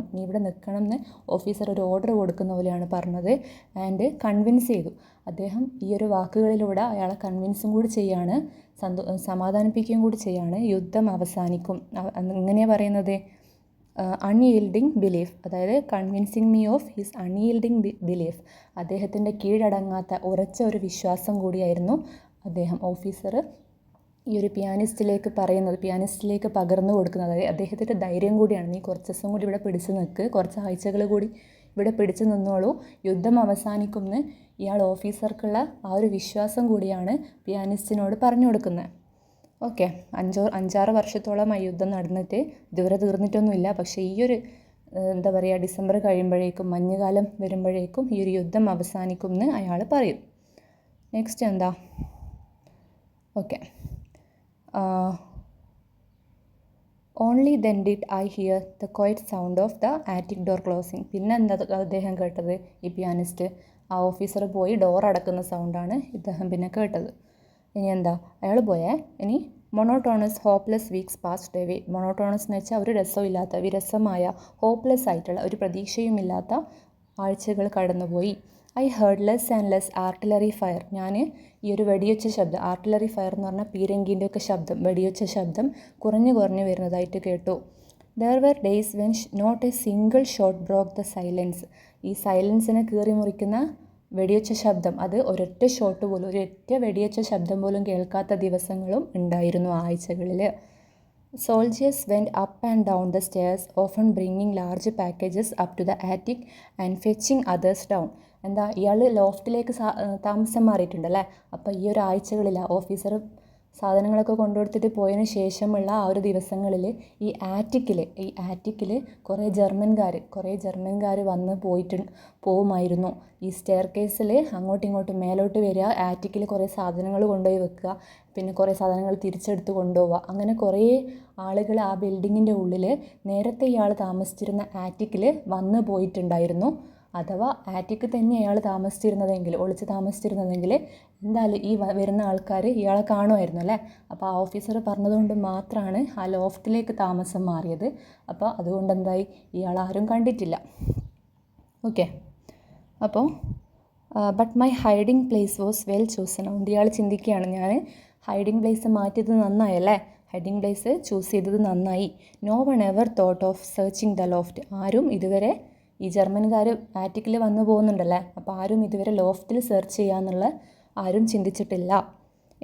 എന്ന് ഓഫീസർ ഒരു ഓർഡർ കൊടുക്കുന്ന പോലെയാണ് പറഞ്ഞത്. ആൻഡ് കൺവിൻസ് ചെയ്തു. അദ്ദേഹം ഈ ഒരു വാക്കുകളിലൂടെ അയാളെ കൺവിൻസും കൂടി ചെയ്യാണ്, സമാധാനിപ്പിക്കുകയും കൂടി ചെയ്യാണ്. യുദ്ധം അവസാനിക്കും, ഇങ്ങനെയാണ് പറയുന്നത്. അൺയീൽഡിങ് ബിലീഫ്, അതായത് convincing me of his unyielding belief, അദ്ദേഹത്തിൻ്റെ കീഴടങ്ങാത്ത ഉറച്ച ഒരു വിശ്വാസം കൂടിയായിരുന്നു ഓഫീസർ ഈ ഒരു പിയാനിസ്റ്റിലേക്ക് പകർന്നു കൊടുക്കുന്നത്. അതായത് അദ്ദേഹത്തിൻ്റെ ധൈര്യം കൂടിയാണ്. നീ കുറച്ച് ദിവസം കൂടി ഇവിടെ പിടിച്ചു നിൽക്ക്, കുറച്ച് ആഴ്ചകൾ കൂടി ഇവിടെ പിടിച്ചു നിന്നോളൂ, യുദ്ധം അവസാനിക്കുമെന്ന് ഇയാൾ ഓഫീസർക്കുള്ള ആ ഒരു വിശ്വാസം കൂടിയാണ് പിയാനിസ്റ്റിനോട് പറഞ്ഞു കൊടുക്കുന്നത്. ഓക്കെ, 5-6 വർഷത്തോളം യുദ്ധം നടന്നിട്ട് ഇതുവരെ തീർന്നിട്ടൊന്നുമില്ല. പക്ഷേ ഈ ഒരു എന്താ പറയുക, ഡിസംബർ കഴിയുമ്പോഴേക്കും, മഞ്ഞുകാലം വരുമ്പോഴേക്കും ഈ ഒരു യുദ്ധം അവസാനിക്കും എന്ന് അയാൾ പറയും. നെക്സ്റ്റ് എന്താ, okay, only then did I here the quiet sound of the attic door closing. പിന്നെ എന്താ അദ്ദേഹം കേട്ടത്, ഈ പിയാനിസ്റ്റ്, ആ ഓഫീസർ പോയി ഡോർ അടക്കുന്ന സൗണ്ടാണ് ഇദ്ദേഹം പിന്നെ കേട്ടത്. ഇനി എന്താ, അയാൾ പോയേ. ഇനി monotonous hopeless weeks past away. Monotonous എന്ന് വെച്ചാൽ ഒരു രസമില്ലാത്ത, വിരസമായ, ഹോപ്പ്ലെസ് ആയിട്ടുള്ള, ഒരു പ്രതീക്ഷയുമില്ലാത്ത ആഴ്ചകൾ കടന്നുപോയി. I heard less and less artillery fire. ഞാൻ ഈ ഒരു വെടിയൊച്ച ശബ്ദം, ആർട്ടിലറി ഫയർ എന്ന് പറഞ്ഞാൽ പീരങ്കീൻ്റെ ഒക്കെ ശബ്ദം, വെടിയൊച്ച ശബ്ദം കുറഞ്ഞു വരുന്നതായിട്ട് കേട്ടു. There were days when not a single shot broke the silence. ഈ സൈലൻസിനെ കീറി മുറിക്കുന്ന വെടിവെച്ച ശബ്ദം, അത് ഒരൊറ്റ ഷോട്ട് പോലും, ഒരൊറ്റ വെടിവെച്ച ശബ്ദം പോലും കേൾക്കാത്ത ദിവസങ്ങളും ഉണ്ടായിരുന്നു ആ ആഴ്ചകളിൽ. Soldiers went up and down the stairs, often bringing large packages up to the attic and fetching others down. എന്താ, ഇയാൾ ലോഫ്റ്റിലേക്ക് താമസം മാറിയിട്ടുണ്ടല്ലേ. അപ്പോൾ ഈ ഒരു ആഴ്ചകളിൽ ഓഫീസർ സാധനങ്ങളൊക്കെ കൊണ്ടുകൊടുത്തിട്ട് പോയതിന് ശേഷമുള്ള ആ ഒരു ദിവസങ്ങളിൽ ഈ ആറ്റിക്കിൽ കുറേ ജർമ്മൻകാർ വന്ന് പോവുമായിരുന്നു. ഈ സ്റ്റെയർ കേസിൽ അങ്ങോട്ടും ഇങ്ങോട്ടും മേലോട്ട് വരിക, ആറ്റിക്കിൽ കുറേ സാധനങ്ങൾ കൊണ്ടുപോയി വെക്കുക, പിന്നെ കുറേ സാധനങ്ങൾ തിരിച്ചെടുത്ത് കൊണ്ടുപോവുക. അങ്ങനെ കുറേ ആളുകൾ ആ ബിൽഡിങ്ങിൻ്റെ ഉള്ളിൽ നേരത്തെ ഇയാൾ താമസിച്ചിരുന്ന ആറ്റിക്കിൽ വന്ന് പോയിട്ടുണ്ടായിരുന്നു. അഥവാ ആറ്റിക്ക് തന്നെ അയാൾ ഒളിച്ച് താമസിച്ചിരുന്നതെങ്കിൽ എന്തായാലും ഈ വരുന്ന ആൾക്കാർ ഇയാളെ കാണുമായിരുന്നു അല്ലേ. അപ്പോൾ ആ ഓഫീസർ പറഞ്ഞതുകൊണ്ട് മാത്രമാണ് ആ ലോഫ്റ്റിലേക്ക് താമസം മാറിയത്. അപ്പോൾ അതുകൊണ്ട് എന്തായി, ഇയാൾ ആരും കണ്ടിട്ടില്ല. ഓക്കെ, അപ്പോൾ but my hiding place was well chosen. അതുകൊണ്ട് ഇയാൾ ചിന്തിക്കുകയാണ്, ഞാൻ ഹൈഡിങ് പ്ലേസ് മാറ്റിയത് നന്നായല്ലേ, ഹൈഡിങ് പ്ലേസ് ചൂസ് ചെയ്തത് നന്നായി. No one ever thought of searching the loft. ആരും ഇതുവരെ, ഈ ജർമ്മൻകാർ ആറ്റിക്കിൽ വന്നു പോകുന്നുണ്ടല്ലേ, അപ്പോൾ ആരും ഇതുവരെ ലോഫ്റ്റിൽ സെർച്ച് ചെയ്യാന്നുള്ള ആരും ചിന്തിച്ചിട്ടില്ല.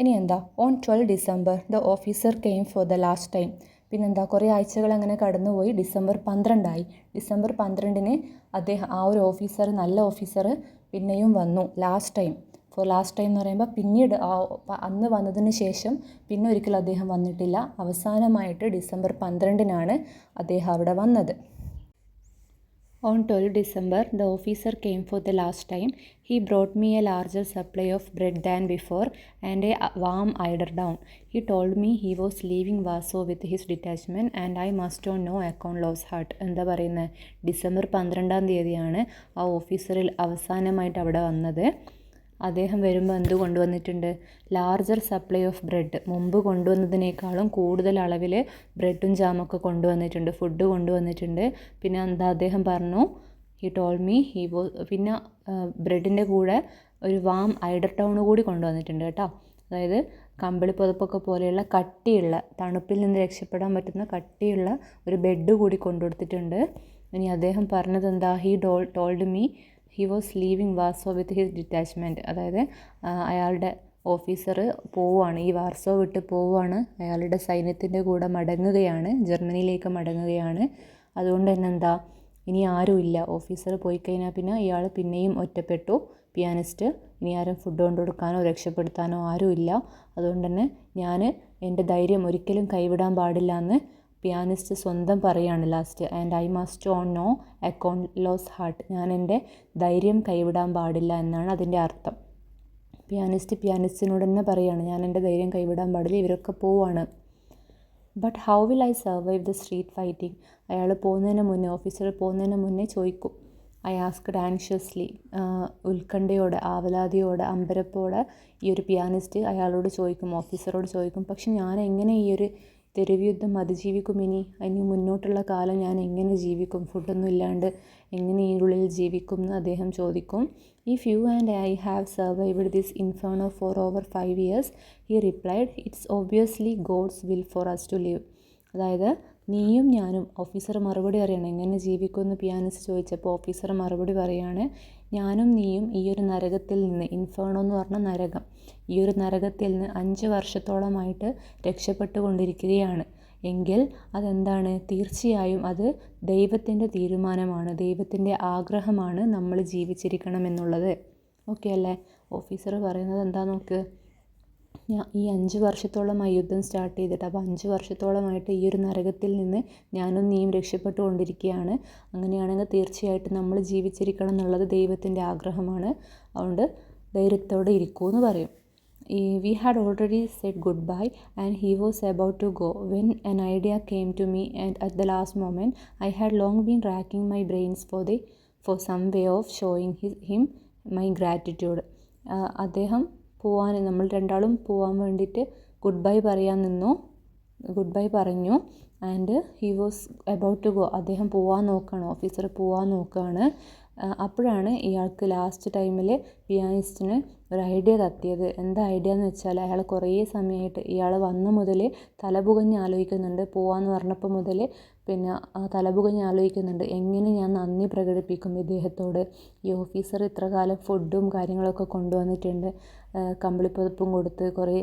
ഇനി എന്താ, on 12 December the officer came for the last time. പിന്നെന്താ, കുറേ ആഴ്ചകൾ അങ്ങനെ കടന്നുപോയി. ഡിസംബർ 12 ഡിസംബർ 12 അദ്ദേഹം, ആ ഒരു ഓഫീസർ, നല്ല ഓഫീസർ പിന്നെയും വന്നു. ലാസ്റ്റ് ടൈം എന്ന് പറയുമ്പോൾ പിന്നീട് അന്ന് വന്നതിന് ശേഷം പിന്നെ ഒരിക്കലും അദ്ദേഹം വന്നിട്ടില്ല. അവസാനമായിട്ട് ഡിസംബർ 12 അദ്ദേഹം അവിടെ വന്നത്. On 12 December, the officer came for the last time. He brought me a larger supply of bread than before and a warm eiderdown. He told me he was leaving Warsaw with his detachment and I must on no account lose heart. എന്താ പറയുന്നത്, December 12 ആ ഓഫീസറിൽ അവസാനമായിട്ട് അവിടെ വന്നത്. അദ്ദേഹം വരുമ്പോൾ എന്ത് കൊണ്ടുവന്നിട്ടുണ്ട്, ലാർജർ സപ്ലൈ ഓഫ് ബ്രെഡ്. മുമ്പ് കൊണ്ടുവന്നതിനേക്കാളും കൂടുതൽ അളവിൽ ബ്രെഡും ജാമൊക്കെ കൊണ്ടുവന്നിട്ടുണ്ട്, ഫുഡ് കൊണ്ടുവന്നിട്ടുണ്ട്. പിന്നെ എന്താ അദ്ദേഹം പറഞ്ഞു, ഹി ടോൾ മീ പിന്നെ ബ്രെഡിൻ്റെ കൂടെ ഒരു വാം ഐഡർടൗൺ കൂടി കൊണ്ടുവന്നിട്ടുണ്ട് കേട്ടോ. അതായത് കമ്പിളി പുതപ്പൊക്കെ പോലെയുള്ള കട്ടിയുള്ള, തണുപ്പിൽ നിന്ന് രക്ഷപ്പെടാൻ പറ്റുന്ന കട്ടിയുള്ള ഒരു ബെഡ് കൂടി കൊണ്ടുകൊടുത്തിട്ടുണ്ട്. ഇനി അദ്ദേഹം പറഞ്ഞത് എന്താ, he told me he was leaving Warsaw with his detachment. അതായത് അയാളുടെ ഓഫീസർ പോവുകയാണ്, ഈ വാർസോ വിട്ട് പോവുകയാണ്, അയാളുടെ സൈന്യത്തിൻ്റെ കൂടെ മടങ്ങുകയാണ്, ജർമ്മനിയിലേക്ക് മടങ്ങുകയാണ്. അതുകൊണ്ട് തന്നെ എന്താ, ഇനി ആരുമില്ല. ഓഫീസർ പോയി കഴിഞ്ഞാൽ പിന്നെ ഇയാൾ പിന്നെയും ഒറ്റപ്പെട്ടു, പിയാനിസ്റ്റ്. ഇനി ആരും ഫുഡ് കൊണ്ടു കൊടുക്കാനോ രക്ഷപ്പെടുത്താനോ ആരുമില്ല. അതുകൊണ്ട് തന്നെ ഞാൻ എൻ്റെ ധൈര്യം ഒരിക്കലും കൈവിടാൻ പാടില്ല എന്ന് പിയാനിസ്റ്റ് സ്വന്തം പറയുകയാണ് last. And I must on no account lose heart. ഞാൻ എൻ്റെ ധൈര്യം കൈവിടാൻ പാടില്ല എന്നാണ് അതിൻ്റെ അർത്ഥം. പിയാനിസ്റ്റിനോട് തന്നെ പറയുകയാണ്, ഞാൻ എൻ്റെ ധൈര്യം കൈവിടാൻ പാടില്ല, ഇവരൊക്കെ പോവാണ്. But how will I survive the street fighting. അയാൾ പോകുന്നതിന് മുന്നേ, ഓഫീസർ പോകുന്നതിന് മുന്നേ ചോദിക്കും. ഐ ആസ്ക്ഡ് ആൻഷ്യസ്ലി, ഉത്കണ്ഠയോടെ, ആവലാതിയോടെ, അമ്പരപ്പോടെ ഈ ഒരു പിയാനിസ്റ്റ് അയാളോട് ചോദിക്കും, ഓഫീസറോട് ചോദിക്കും, പക്ഷെ ഞാൻ എങ്ങനെ ഈ ഒരു തെരുവ് യുദ്ധം അതിജീവിക്കും, ഇനി മുന്നോട്ടുള്ള കാലം ഞാൻ എങ്ങനെ ജീവിക്കും, ഫുഡൊന്നും ഇല്ലാണ്ട് എങ്ങനെ ഈ ഉള്ളിൽ ജീവിക്കും എന്ന് അദ്ദേഹം ചോദിക്കും. If you and I have survived this inferno for over 5 years, he replied, it's obviously God's will for us to live. അതായത് നീയും ഞാനും, ഓഫീസർ മറുപടി പറയാണ്, എങ്ങനെ ജീവിക്കുമെന്ന് പിയാനിസ്റ്റ് ചോദിച്ചപ്പോൾ ഓഫീസർ മറുപടി പറയാണ്, ഞാനും നീയും ഈ ഒരു നരകത്തിൽ നിന്ന്, ഇൻഫേർണോ എന്ന് പറഞ്ഞ നരകം, ഈ ഒരു നരകത്തിൽ നിന്ന് 5 വർഷത്തോളമായിട്ട് രക്ഷപ്പെട്ടുകൊണ്ടിരിക്കുകയാണ്. എങ്കിൽ അതെന്താണ്, തീർച്ചയായും അത് ദൈവത്തിൻ്റെ തീരുമാനമാണ്, ദൈവത്തിൻ്റെ ആഗ്രഹമാണ് നമ്മൾ ജീവിച്ചിരിക്കണമെന്നുള്ളത്. ഓക്കെ അല്ലേ. ഓഫീസർ പറയുന്നത് എന്താ നോക്ക്, ഈ 5 വർഷത്തോളമായി യുദ്ധം സ്റ്റാർട്ട് ചെയ്തിട്ട്, അപ്പോൾ 5 വർഷത്തോളമായിട്ട് ഈ ഒരു നരകത്തിൽ നിന്ന് ഞാനും നീയും രക്ഷപ്പെട്ടുകൊണ്ടിരിക്കുകയാണ്. അങ്ങനെയാണെങ്കിൽ തീർച്ചയായിട്ടും നമ്മൾ ജീവിച്ചിരിക്കണം എന്നുള്ളത് ദൈവത്തിൻ്റെ ആഗ്രഹമാണ്. അതുകൊണ്ട് ധൈര്യത്തോടെ ഇരിക്കൂ എന്ന് പറയും. We had already said goodbye and he was about to go when an idea came to me, and at the last moment I had long been racking my brains for some way of showing him my gratitude. അദ്ദേഹം പോവാൻ, നമ്മൾ രണ്ടാളും പോവാൻ വേണ്ടിയിട്ട് good bye പറഞ്ഞു. And he was about to go. അദ്ദേഹം പോവാൻ നോക്കുകയാണ്, ഓഫീസർ പോവാൻ നോക്കുകയാണ്. അപ്പോഴാണ് ഇയാൾക്ക് ലാസ്റ്റ് ടൈമിൽ പിയാനിസ്റ്റിന് ഒരു ഐഡിയ കത്തിയത്. എന്താ ഐഡിയ എന്ന് വെച്ചാൽ അയാൾ കുറേ സമയമായിട്ട് ഇയാൾ വന്ന മുതൽ തലപുകഞ്ഞ് ആലോചിക്കുന്നുണ്ട്. പോവാന്ന് പറഞ്ഞപ്പോൾ മുതൽ പിന്നെ തലപുകഞ്ഞ് ആലോചിക്കുന്നുണ്ട് എങ്ങനെ ഞാൻ നന്ദി പ്രകടിപ്പിക്കും ഇദ്ദേഹത്തോട്. ഈ ഓഫീസർ ഇത്ര കാലം ഫുഡും കാര്യങ്ങളൊക്കെ കൊണ്ടുവന്നിട്ടുണ്ട്, കമ്പിളിപ്പുതപ്പും കൊടുത്ത് കുറേ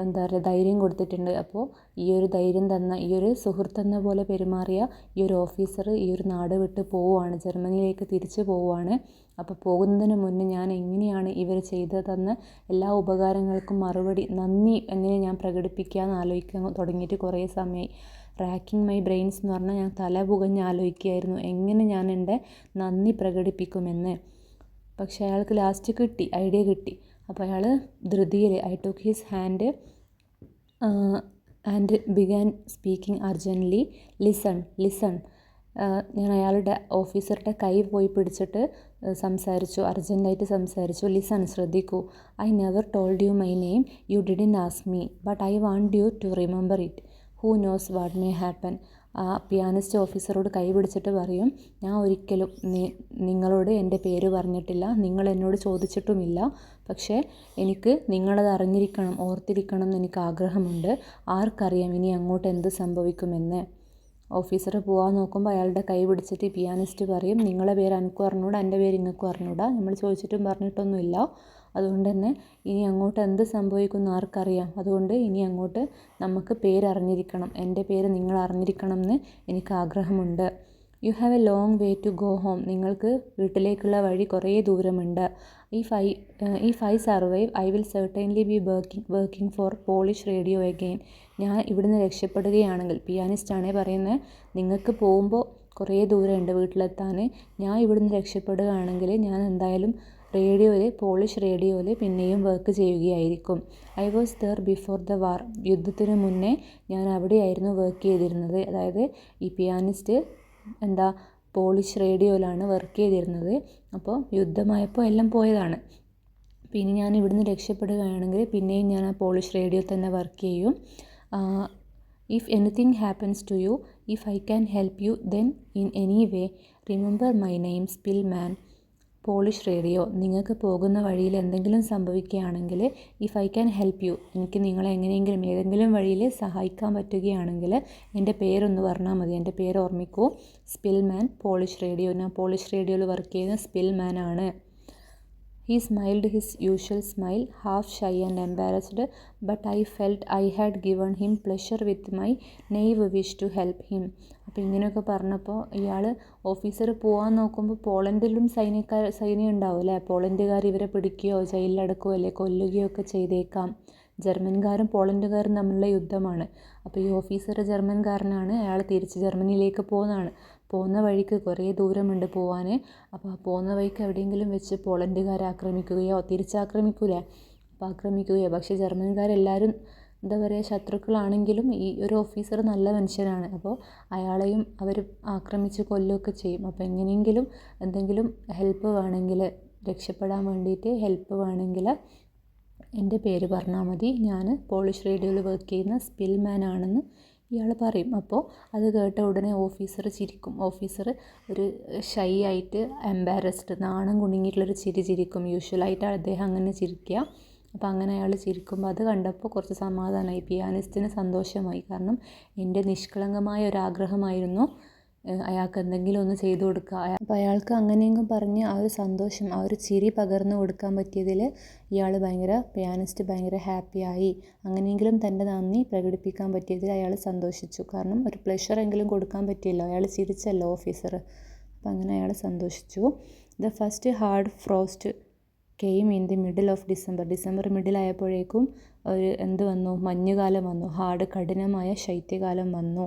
എന്താ പറയുക ധൈര്യം കൊടുത്തിട്ടുണ്ട്. അപ്പോൾ ഈ ഒരു ധൈര്യം തന്ന ഈ ഒരു സുഹൃത്തെന്ന പോലെ പെരുമാറിയ ഈ ഒരു ഓഫീസർ ഈ ഒരു നാട് വിട്ട് പോവുകയാണ്, ജർമ്മനിയിലേക്ക് തിരിച്ചു പോവുകയാണ്. അപ്പോൾ പോകുന്നതിന് മുന്നേ ഞാൻ എങ്ങനെയാണ് ഇവർ ചെയ്തു തന്ന എല്ലാ ഉപകാരങ്ങൾക്കും മറുപടി നന്ദി എങ്ങനെ ഞാൻ പ്രകടിപ്പിക്കാമെന്ന് ആലോചിക്കാൻ തുടങ്ങിയിട്ട് കുറേ സമയമായി. റാക്കിങ് മൈ ബ്രെയിൻസ് എന്ന് പറഞ്ഞാൽ ഞാൻ തല പുകഞ്ഞ് ആലോചിക്കുകയായിരുന്നു എങ്ങനെ ഞാൻ എൻ്റെ നന്ദി പ്രകടിപ്പിക്കുമെന്ന്. പക്ഷേ അയാൾക്ക് ലാസ്റ്റ് കിട്ടി, ഐഡിയ കിട്ടി. അപ്പോൾ അയാൾ ധൃതിയിൽ I took his hand and began speaking urgently. Listen. ഞാൻ അയാളുടെ ഓഫീസറുടെ കൈ പോയി പിടിച്ചിട്ട് സംസാരിച്ചു, അർജൻറ്റായിട്ട് സംസാരിച്ചു. ലിസൺ, ശ്രദ്ധിക്കൂ. I never told you my name, you didn't ask me, but I want you to remember it. Who knows what may happen. ആ പിയാനിസ്റ്റ് ഓഫീസറോട് കൈ പിടിച്ചിട്ട് പറയും, ഞാൻ ഒരിക്കലും നിങ്ങളോട് എൻ്റെ പേര് പറഞ്ഞിട്ടില്ല, നിങ്ങൾ എന്നോട് ചോദിച്ചിട്ടുമില്ല. പക്ഷേ എനിക്ക് നിങ്ങളത് അറിഞ്ഞിരിക്കണം, ഓർത്തിരിക്കണം എന്ന് എനിക്ക് ആഗ്രഹമുണ്ട്. ആർക്കറിയാം ഇനി അങ്ങോട്ട് എന്ത് സംഭവിക്കുമെന്ന്. ഓഫീസർ പോകാൻ നോക്കുമ്പോൾ അയാളുടെ കൈ പിടിച്ചിട്ട് പിയാനിസ്റ്റ് പറയും, നിങ്ങളെ പേര് എനിക്കും അറിഞ്ഞൂടാ, എൻ്റെ പേര് ഇങ്ങൾക്കും അറിഞ്ഞൂടാ, നമ്മൾ ചോദിച്ചിട്ടും പറഞ്ഞിട്ടൊന്നുമില്ല. അതുകൊണ്ട് തന്നെ ഇനി അങ്ങോട്ട് എന്ത് സംഭവിക്കുമെന്ന് ആർക്കറിയാം. അതുകൊണ്ട് ഇനി അങ്ങോട്ട് നമുക്ക് പേരറിഞ്ഞിരിക്കണം, എൻ്റെ പേര് നിങ്ങൾ അറിഞ്ഞിരിക്കണം എന്ന് എനിക്ക് ആഗ്രഹമുണ്ട്. You have a long way to go home. നിങ്ങൾക്ക് വീട്ടിലേക്കുള്ള വഴി കുറേ ദൂരമുണ്ട്. If I survive I will certainly be working for Polish radio again. ഞാൻ ഇവിടുന്ന് രക്ഷപ്പെടുകയാണെങ്കിൽ, പിയാനിസ്റ്റാണേ പറയുന്നത്, നിങ്ങൾക്ക് പോകുമ്പോൾ കുറേ ദൂരമുണ്ട് വീട്ടിലെത്താൻ, ഞാൻ ഇവിടുന്ന് രക്ഷപ്പെടുകയാണെങ്കിൽ ഞാൻ എന്തായാലും പോളിഷ് റേഡിയോയിൽ പിന്നെയും വർക്ക് ചെയ്യുകയായിരിക്കും. I was there before the war. യുദ്ധത്തിന് മുന്നേ ഞാൻ അവിടെയായിരുന്നു വർക്ക് ചെയ്തിരുന്നത്. അതായത് ഈ പിയാനിസ്റ്റ് പോളിഷ് റേഡിയോയിലാണ് വർക്ക് ചെയ്തിരുന്നത്. അപ്പോൾ യുദ്ധമായപ്പോൾ എല്ലാം പോയതാണ്. പിന്നെ ഞാൻ ഇവിടുന്ന് രക്ഷപ്പെടുകയാണെങ്കിൽ പിന്നെയും ഞാൻ ആ പോളിഷ് റേഡിയോയിൽ തന്നെ വർക്ക് ചെയ്യും. If anything happens to you, if I can help you then in any way, remember my name Szpilman. Polish radio, നിങ്ങൾക്ക് പോകുന്ന വഴിയിൽ എന്തെങ്കിലും സംഭവിക്കുകയാണെങ്കിൽ, if I can help you, എനിക്ക് നിങ്ങളെ എങ്ങനെയെങ്കിലും ഏതെങ്കിലും വഴിയിൽ സഹായിക്കാൻ പറ്റുകയാണെങ്കിൽ എൻ്റെ പേരൊന്ന് പറഞ്ഞാൽ മതി, എൻ്റെ പേര് ഓർമ്മിക്കൂ. സ്പിൽ മാൻ, പോളിഷ് റേഡിയോ. ഞാൻ പോളിഷ് റേഡിയോയിൽ വർക്ക് ചെയ്യുന്ന സ്പിൽ മാൻ ആണ്. He smiled his usual smile, half shy and embarrassed, but I felt I had given him pleasure with my naive wish to help him. അപ്പോൾ ഇങ്ങനെയൊക്കെ പറഞ്ഞപ്പോൾ ഇയാൾ ഓഫീസർ പോകാൻ നോക്കുമ്പോൾ പോളണ്ടിലും സൈന്യം ഉണ്ടാവും അല്ലേ. പോളണ്ടുകാർ ഇവരെ പിടിക്കുകയോ ജയിലിലടക്കുകയോ അല്ലെ കൊല്ലുകയോ ഒക്കെ ചെയ്തേക്കാം. ജർമ്മൻകാരും പോളണ്ടുകാരും തമ്മിലുള്ള യുദ്ധമാണ്. അപ്പോൾ ഈ ഓഫീസർ ജർമ്മൻകാരനാണ്, അയാൾ തിരിച്ച് ജർമ്മനിയിലേക്ക് പോകുന്ന വഴിക്ക് കുറേ ദൂരമുണ്ട് പോവാൻ. അപ്പോൾ ആ പോകുന്ന വഴിക്ക് എവിടെയെങ്കിലും വെച്ച് പോളണ്ടുകാരെ ആക്രമിക്കുകയോ തിരിച്ചാക്രമിക്കൂലേ, അപ്പോൾ ആക്രമിക്കുകയോ. പക്ഷേ ജർമ്മൻകാരെല്ലാവരും എന്താ പറയുക ശത്രുക്കളാണെങ്കിലും ഈ ഒരു ഓഫീസർ നല്ല മനുഷ്യനാണ്. അപ്പോൾ അയാളെയും അവർ ആക്രമിച്ച് കൊല്ലുകയൊക്കെ ചെയ്യും. അപ്പോൾ എങ്ങനെയെങ്കിലും എന്തെങ്കിലും ഹെൽപ്പ് വേണമെങ്കിൽ, രക്ഷപ്പെടാൻ വേണ്ടിയിട്ട് ഹെൽപ്പ് വേണമെങ്കിൽ എൻ്റെ പേര് പറഞ്ഞാൽ മതി, ഞാൻ പോളിഷ് റേഡിയോയിൽ വർക്ക് ചെയ്യുന്ന സ്പിൽ മാൻ ആണെന്ന് ഇയാൾ പറയും. അപ്പോൾ അത് കേട്ട ഉടനെ ഓഫീസർ ചിരിക്കും. ഓഫീസർ ഒരു ഷൈ ആയിട്ട് എംബാരസ്ഡ്, നാണം കുണുങ്ങിയിട്ടുള്ളൊരു ചിരിക്കും. യൂഷ്വലായിട്ട് അദ്ദേഹം അങ്ങനെ ചിരിക്കുക. അപ്പോൾ അങ്ങനെ അയാൾ ചിരിക്കുമ്പോൾ അത് കണ്ടപ്പോൾ കുറച്ച് സമാധാനമായി, പിയാനിസ്റ്റിന് സന്തോഷമായി. കാരണം എൻ്റെ നിഷ്കളങ്കമായ ഒരാഗ്രഹമായിരുന്നു അയാൾക്ക് എന്തെങ്കിലും ഒന്ന് ചെയ്തു കൊടുക്കുക. അപ്പോൾ അയാൾക്ക് അങ്ങനെയെങ്കിലും പറഞ്ഞ് ആ ഒരു സന്തോഷം, ആ ഒരു ചിരി പകർന്നു കൊടുക്കാൻ പറ്റിയതിൽ പിയാനിസ്റ്റ് ഭയങ്കര ഹാപ്പിയായി. അങ്ങനെയെങ്കിലും തൻ്റെ നന്ദി പ്രകടിപ്പിക്കാൻ പറ്റിയതിൽ അയാൾ സന്തോഷിച്ചു. കാരണം ഒരു പ്ലഷറെങ്കിലും കൊടുക്കാൻ പറ്റിയല്ലോ, അയാൾ ചിരിച്ചല്ലോ ഓഫീസർ. അപ്പോൾ അങ്ങനെ അയാൾ സന്തോഷിച്ചു. The first hard frost came in the middle of December മിഡിലായപ്പോഴേക്കും വന്നു, മഞ്ഞുകാലം വന്നു. കഠിനമായ ശൈത്യകാലം വന്നു.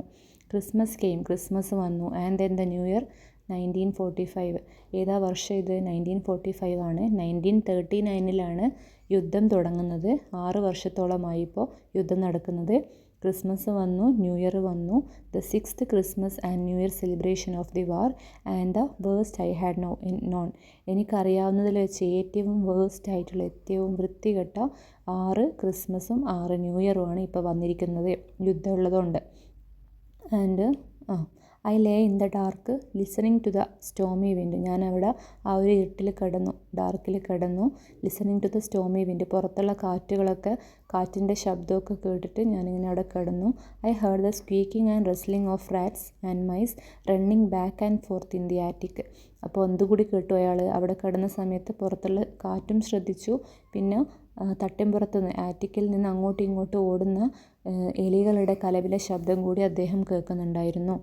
ക്രിസ്മസ് വന്നു. And then the new year 1945. ഏതാ വർഷം ഇത്? 1945 ആണ്. 1939 യുദ്ധം തുടങ്ങുന്നത്. 6 വർഷത്തോളമായി ഇപ്പോൾ യുദ്ധം നടക്കുന്നത്. ക്രിസ്മസ് വന്നു, ന്യൂ ഇയർ വന്നു. The 6th Christmas and new year celebration of the war and the worst I had known. എനിക്കറിയാവുന്നതിൽ വെച്ച് ഏറ്റവും വേഴ്സ്റ്റ് ആയിട്ടുള്ള, ഏറ്റവും വൃത്തികെട്ട 6 ക്രിസ്മസും 6 ന്യൂ ഇയറുമാണ് ഇപ്പോൾ വന്നിരിക്കുന്നത് യുദ്ധമുള്ളതുകൊണ്ട്. And I lay in the dark listening to the stormy wind. ഞാനവിടെ ആ ഒരു ഇരുട്ടിൽ കിടന്നു, ഡാർക്കിൽ കിടന്നു. Listening to the stormy wind, പുറത്തുള്ള കാറ്റുകളൊക്കെ, കാറ്റിൻ്റെ ശബ്ദമൊക്കെ കേട്ടിട്ട് ഞാനിങ്ങനെ അവിടെ കിടന്നു. I heard the squeaking and rustling of rats and mice running back and forth in the attic. അപ്പോൾ എന്തുകൂടി കേട്ടു അയാൾ അവിടെ കിടന്ന സമയത്ത്? പുറത്തുള്ള കാറ്റും ശ്രദ്ധിച്ചു, പിന്നെ തട്ടിൻപുറത്തുനിന്ന്, ആറ്റിക്കിൽ നിന്ന് അങ്ങോട്ടും ഇങ്ങോട്ടും ഓടുന്ന എലികളുടെ കലപില ശബ്ദം കൂടി അദ്ദേഹം കേൾക്കുന്നുണ്ടായിരുന്നു.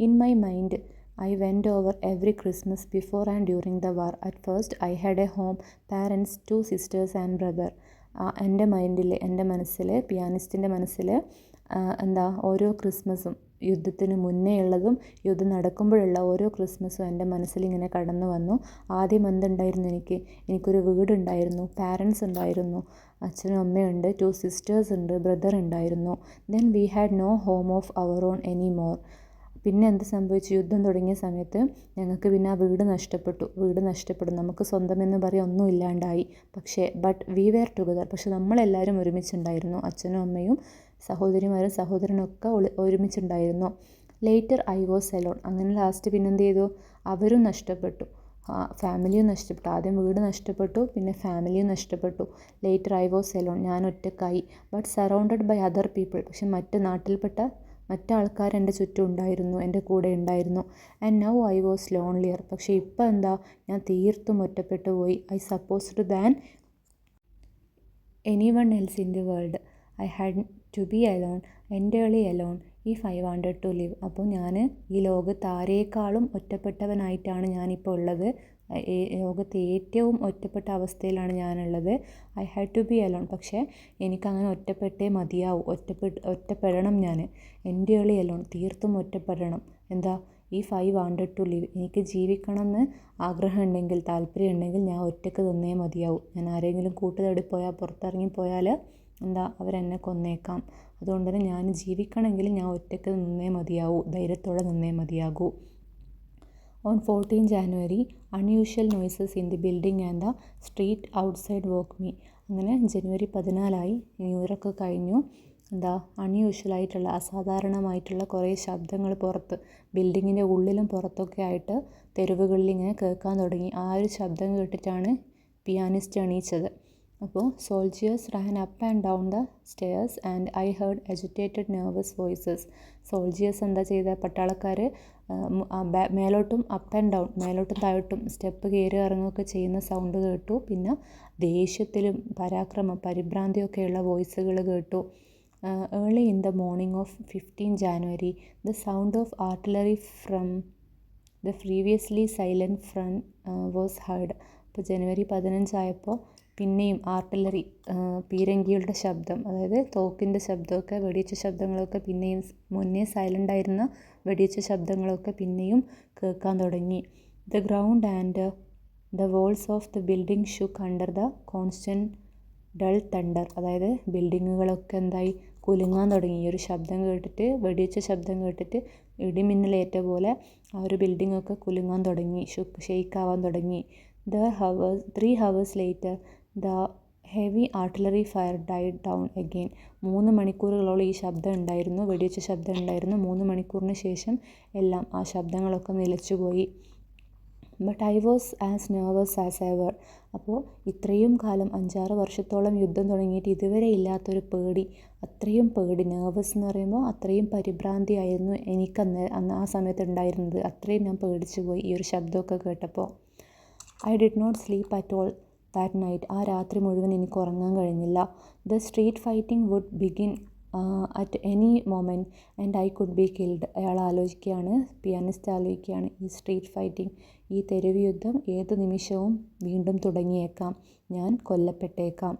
In my mind I went over every Christmas before and during the war. At first I had a home, parents, 2 sisters and brother. എൻ്റെ മൈൻഡിൽ, എൻ്റെ മനസ്സിൽ, പിയാനിസ്റ്റിൻ്റെ മനസ്സിൽ ഓരോ ക്രിസ്മസും, യുദ്ധത്തിന് മുന്നേ ഉള്ളതും യുദ്ധം നടക്കുമ്പോഴുള്ള ഓരോ ക്രിസ്മസും എൻ്റെ മനസ്സിലിങ്ങനെ കടന്നു വന്നു. ആദ്യം എന്തുണ്ടായിരുന്നു? എനിക്കൊരു വീടുണ്ടായിരുന്നു, പാരൻസ് ഉണ്ടായിരുന്നു, അച്ഛനും അമ്മയുണ്ട്, 2 സിസ്റ്റേഴ്സ് ഉണ്ട്, ബ്രദർ ഉണ്ടായിരുന്നു. Then we had no home of our own any more. പിന്നെ എന്ത് സംഭവിച്ചു? യുദ്ധം തുടങ്ങിയ സമയത്ത് ഞങ്ങൾക്ക് പിന്നെ ആ വീട് നഷ്ടപ്പെടും, നമുക്ക് സ്വന്തമെന്ന് പറയാൻ ഒന്നും ഇല്ലാണ്ടായി. But we were together. പക്ഷെ നമ്മളെല്ലാവരും ഒരുമിച്ചുണ്ടായിരുന്നു, അച്ഛനും അമ്മയും സഹോദരിമാരും സഹോദരനും ഒക്കെ ഒരുമിച്ചുണ്ടായിരുന്നു. Later I was alone. അങ്ങനെ ലാസ്റ്റ് പിന്നെന്ത് ചെയ്തു? അവരും നഷ്ടപ്പെട്ടു, ഫാമിലിയും നഷ്ടപ്പെട്ടു. ആദ്യം വീട് നഷ്ടപ്പെട്ടു, പിന്നെ ഫാമിലിയും നഷ്ടപ്പെട്ടു. ലേറ്റർ ഐ വാസ് എലോൺ, ഞാൻ ഒറ്റക്കായി. But surrounded by other people. പക്ഷെ നാട്ടിൽപ്പെട്ട മറ്റാൾക്കാർ എൻ്റെ ചുറ്റും ഉണ്ടായിരുന്നു, എൻ്റെ കൂടെ ഉണ്ടായിരുന്നു. And now I was lonelier. പക്ഷേ ഇപ്പം ഞാൻ തീർത്തും ഒറ്റപ്പെട്ടു പോയി. I supposed than anyone else in the world. I had to be alone, entirely alone, if I wanted to live. അപ്പോൾ ഞാൻ ഈ ലോകത്ത് ആരേക്കാളും ഒറ്റപ്പെട്ടവനായിട്ടാണ് ഞാനിപ്പോൾ ഉള്ളത്. ലോകത്ത് ഏറ്റവും ഒറ്റപ്പെട്ട അവസ്ഥയിലാണ് ഞാനുള്ളത്. I had to be alone. പക്ഷേ എനിക്കങ്ങനെ ഒറ്റപ്പെട്ടേ മതിയാവും, ഒറ്റപ്പെടണം ഞാൻ. എൻ്റേർലി അലോൺ, തീർത്തും ഒറ്റപ്പെടണം. If I wanted to live, എനിക്ക് ജീവിക്കണമെന്ന് ആഗ്രഹമുണ്ടെങ്കിൽ, താല്പര്യമുണ്ടെങ്കിൽ ഞാൻ ഒറ്റയ്ക്ക് നിന്നേ മതിയാവും. ഞാൻ ആരെങ്കിലും കൂട്ടുതേടിപ്പോയാൽ, പുറത്തിറങ്ങിപ്പോയാൽ അവരെന്നെ കൊന്നേക്കാം. അതുകൊണ്ട് തന്നെ ഞാൻ ജീവിക്കണമെങ്കിൽ ഞാൻ ഒറ്റയ്ക്ക് നിന്നേ മതിയാവൂ, ധൈര്യത്തോടെ നിന്നേ മതിയാകൂ. On 14 January unusual noises in the building and the street outside woke me. അങ്ങനെ ജനുവരി 14 ന്യൂ ഇയറൊക്കെ കഴിഞ്ഞു. അൺയൂഷ്വലായിട്ടുള്ള, അസാധാരണമായിട്ടുള്ള കുറേ ശബ്ദങ്ങൾ പുറത്ത്, ബിൽഡിങ്ങിൻ്റെ ഉള്ളിലും പുറത്തൊക്കെ ആയിട്ട് തെരുവുകളിൽ ഇങ്ങനെ കേൾക്കാൻ തുടങ്ങി. ആ ഒരു ശബ്ദം കേട്ടിട്ടാണ് പിയാനിസ്റ്റ് എണീച്ചത്. അപ്പോൾ soldiers ran up and down the stairs and I heard agitated nervous voices. Soldiers എന്താ ചെയ്ത? പട്ടാളക്കാർ മേലോട്ടും അപ്പ് ആൻഡ് ഡൗൺ, മേലോട്ടും താഴോട്ടും സ്റ്റെപ്പ് കയറി ഇറങ്ങുകയൊക്കെ ചെയ്യുന്ന സൗണ്ട് കേട്ടു. പിന്നെ ദേഷ്യത്തിലും പരിഭ്രാന്തിയൊക്കെയുള്ള വോയിസുകൾ കേട്ടു. Early in the morning of 15 January the sound of artillery from the previously silent front was heard. അപ്പോൾ ജനുവരി 15 ആയപ്പോൾ പിന്നെയും ആർട്ടിലറി, പീരങ്കികളുടെ ശബ്ദം, അതായത് തോക്കിൻ്റെ ശബ്ദമൊക്കെ, വെടിവെച്ച ശബ്ദങ്ങളൊക്കെ പിന്നെയും, മുന്നേ സൈലൻ്റ് ആയിരുന്ന വെടിവെച്ച ശബ്ദങ്ങളൊക്കെ പിന്നെയും കേൾക്കാൻ തുടങ്ങി. The ground and the walls of the building shook under the constant dull thunder. അതായത് ബിൽഡിങ്ങുകളൊക്കെ കുലുങ്ങാൻ തുടങ്ങി. ഈ ഒരു ശബ്ദം കേട്ടിട്ട്, വെടിവെച്ച ശബ്ദം കേട്ടിട്ട് ഇടിമിന്നലേറ്റ പോലെ ആ ഒരു ബിൽഡിങ്ങൊക്കെ കുലുങ്ങാൻ തുടങ്ങി, ഷെയ്ക്കാവാൻ തുടങ്ങി. 3 hours later the heavy artillery fire died down again. 3 മണിക്കൂറുകളോളം ഈ ശബ്ദം ഉണ്ടായിരുന്നു, വെടിവെച്ച ശബ്ദം ഉണ്ടായിരുന്നു. 3 മണിക്കൂറിന് ശേഷം എല്ലാം ആ ശബ്ദങ്ങളൊക്കെ നിലച്ചുപോയി. But I was as nervous as ever. അപ്പോൾ ഇത്രയും കാലം, 5-6 വർഷത്തോളം യുദ്ധം തുടങ്ങിയിട്ട് ഇതുവരെ ഇല്ലാത്തൊരു പേടി, അത്രയും പേടി, നെർവസ് എന്ന് പറയുമ്പോൾ അത്രയും പരിഭ്രാന്തിയായിരുന്നു എനിക്കന്ന് ആ സമയത്ത് ഉണ്ടായിരുന്നത്. അത്രയും ഞാൻ പേടിച്ചു പോയി ഈ ഒരു ശബ്ദമൊക്കെ കേട്ടപ്പോൾ. I did not sleep at all that night. ആ രാത്രി മുഴുവൻ എനിക്ക് ഉറങ്ങാൻ കഴിഞ്ഞില്ല. The street fighting would begin at any moment and I could be killed. അയാൾ ആലോചിക്കുകയാണ്, പിയാനിസ്റ്റ് ആലോചിക്കുകയാണ്, ഈ സ്ട്രീറ്റ് ഫൈറ്റിംഗ്, ഈ തെരുവ് യുദ്ധം ഏത് നിമിഷവും വീണ്ടും തുടങ്ങിയേക്കാം, ഞാൻ കൊല്ലപ്പെട്ടേക്കാം.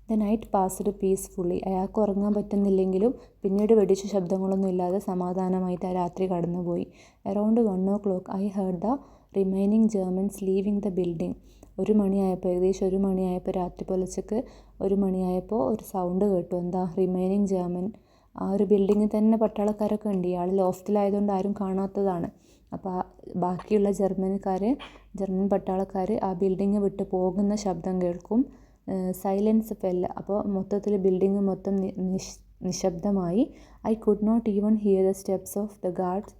The night passed peacefully. അയാൾക്ക് ഉറങ്ങാൻ പറ്റുന്നില്ലെങ്കിലും പിന്നീട് വെടിച്ച ശബ്ദങ്ങളൊന്നും ഇല്ലാതെ സമാധാനമായിട്ട് ആ രാത്രി കടന്നുപോയി. Around 1 o'clock I heard the remaining Germans living the building. 1 മണിയായപ്പോൾ, ഏകദേശം 1 മണിയായപ്പോൾ, രാത്രി പുലർച്ചയ്ക്ക് 1 മണിയായപ്പോൾ ഒരു സൗണ്ട് കേട്ടു. Remaining German. ആ ഒരു ബിൽഡിങ്ങിൽ തന്നെ പട്ടാളക്കാരൊക്കെ ഉണ്ട്. ഇയാൾ ലോഫ്റ്റിലായതുകൊണ്ട് ആരും കാണാത്തതാണ്. അപ്പോൾ ബാക്കിയുള്ള ജർമ്മൻ പട്ടാളക്കാർ ആ ബിൽഡിങ് വിട്ട് പോകുന്ന ശബ്ദം കേൾക്കും. Silence fell. അപ്പോൾ മൊത്തത്തിൽ ബിൽഡിങ് മൊത്തം നിശബ്ദമായി. I could not even hear the steps of the guards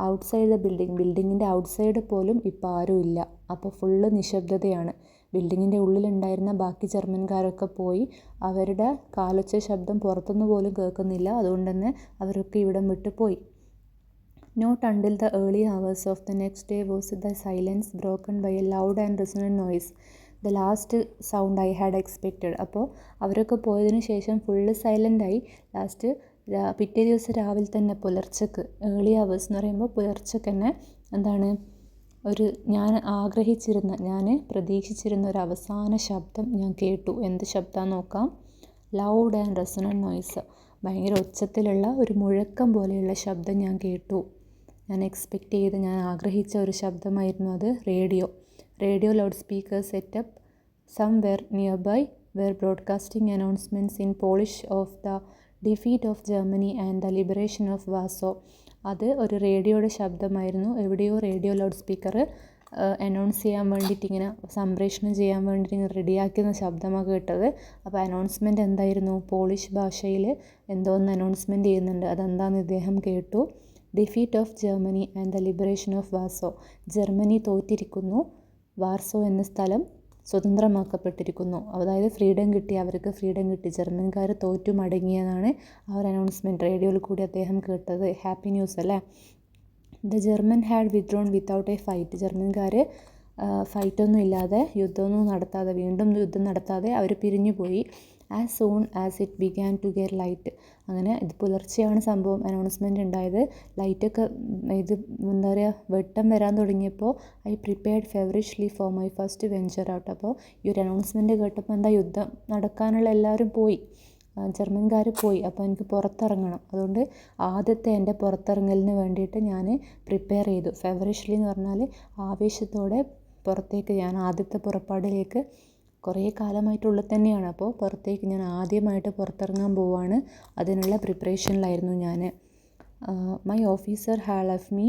outside the ബിൽഡിങ്ങിൻ്റെ ഔട്ട്സൈഡ് പോലും ഇപ്പോൾ ആരും ഇല്ല. അപ്പോൾ ഫുള്ള് നിശബ്ദതയാണ്. ബിൽഡിങ്ങിൻ്റെ ഉള്ളിലുണ്ടായിരുന്ന ബാക്കി ജർമ്മൻകാരൊക്കെ പോയി. അവരുടെ കാലൊച്ച ശബ്ദം പുറത്തുനിന്ന് പോലും കേൾക്കുന്നില്ല. അതുകൊണ്ട് തന്നെ അവരൊക്കെ ഇവിടം വിട്ട് പോയി. Not until the early hours of the next day was the silence broken by a loud and resonant noise. The last sound I had expected. അപ്പോൾ അവരൊക്കെ പോയതിനു ശേഷം ഫുള്ള് സൈലൻ്റായി. ലാസ്റ്റ് പിറ്റേ ദിവസം രാവിലെ തന്നെ പുലർച്ചക്ക്, ഏർലി അവേഴ്സ് എന്ന് പറയുമ്പോൾ പുലർച്ചക്ക് തന്നെ എന്താണ്, ഞാൻ പ്രതീക്ഷിച്ചിരുന്ന ഒരു അവസാന ശബ്ദം ഞാൻ കേട്ടു. എന്ത് ശബ്ദമാണെന്ന് നോക്കാം. Loud and resonant noise. ഭയങ്കര ഉച്ചത്തിലുള്ള ഒരു മുഴക്കം പോലെയുള്ള ശബ്ദം ഞാൻ കേട്ടു. ഞാൻ ആഗ്രഹിച്ച ഒരു ശബ്ദമായിരുന്നു അത്. Radio loudspeakers set up somewhere nearby were broadcasting announcements in Polish of the defeat of Germany and the liberation of Warsaw. അത് ഒരു റേഡിയോയുടെ ശബ്ദമായിരുന്നു. എവിടെയോ റേഡിയോ ലൗഡ് സ്പീക്കർ അനൗൺസ് ചെയ്യാൻ വേണ്ടിയിട്ട് ഇങ്ങനെ സംപ്രേഷണം ചെയ്യാൻ വേണ്ടിയിട്ട് ഇങ്ങനെ റെഡിയാക്കുന്ന ശബ്ദമാണ് കേട്ടത്. അപ്പോൾ അനൗൺസ്മെൻറ്റ് എന്തായിരുന്നു? പോളിഷ് ഭാഷയിൽ എന്തോ ഒന്ന് അനൗൺസ്മെൻറ്റ് ചെയ്യുന്നുണ്ട്. അതെന്താണെന്ന് ഇദ്ദേഹം കേട്ടു. Defeat of Germany and the liberation of Warsaw. Germany തോറ്റിരിക്കുന്നു, വാർസോ എന്ന സ്ഥലം സ്വതന്ത്രമാക്കപ്പെട്ടിരിക്കുന്നു. അതായത് അവർക്ക് ഫ്രീഡം കിട്ടി. ജർമ്മൻകാർ തോറ്റു മടങ്ങിയതാണ് ആ ഒരു അനൗൺസ്മെൻറ്റ് റേഡിയോയിൽ കൂടി അദ്ദേഹം കേട്ടത്. ഹാപ്പി ന്യൂസ് അല്ലേ. The German had withdrawn without a fight. ജർമ്മൻകാർ ഫൈറ്റൊന്നും ഇല്ലാതെ, വീണ്ടും യുദ്ധം നടത്താതെ അവർ പിരിഞ്ഞു പോയി. As soon as it began to get light. അങ്ങനെ ഇത് പുലർച്ചെയാണ് സംഭവം, അനൗൺസ്മെൻറ്റ് ഉണ്ടായത്. ലൈറ്റൊക്കെ എന്താ പറയുക, വെട്ടം വരാൻ തുടങ്ങിയപ്പോൾ I prepared feverishly for my first venture out. അപ്പോൾ ഈ ഒരു അനൗൺസ്മെൻറ്റ് കേട്ടപ്പോൾ യുദ്ധം നടക്കാനുള്ള എല്ലാവരും പോയി, ജർമ്മൻകാർ പോയി. അപ്പോൾ എനിക്ക് പുറത്തിറങ്ങണം. അതുകൊണ്ട് ആദ്യത്തെ എൻ്റെ പുറത്തിറങ്ങലിന് വേണ്ടിയിട്ട് ഞാൻ പ്രിപ്പയർ ചെയ്തു. ഫെവറിഷ്ലി എന്ന് പറഞ്ഞാൽ ആവേശത്തോടെ പുറത്തേക്ക്, ഞാൻ ആദ്യത്തെ പുറപ്പാടിലേക്ക് കുറേ കാലമായിട്ടുള്ളിൽ തന്നെയാണ്. അപ്പോൾ പുറത്തേക്ക് ഞാൻ ആദ്യമായിട്ട് പുറത്തിറങ്ങാൻ പോവുകയാണ്. അതിനുള്ള പ്രിപ്പറേഷനിലായിരുന്നു ഞാൻ. My officer had left me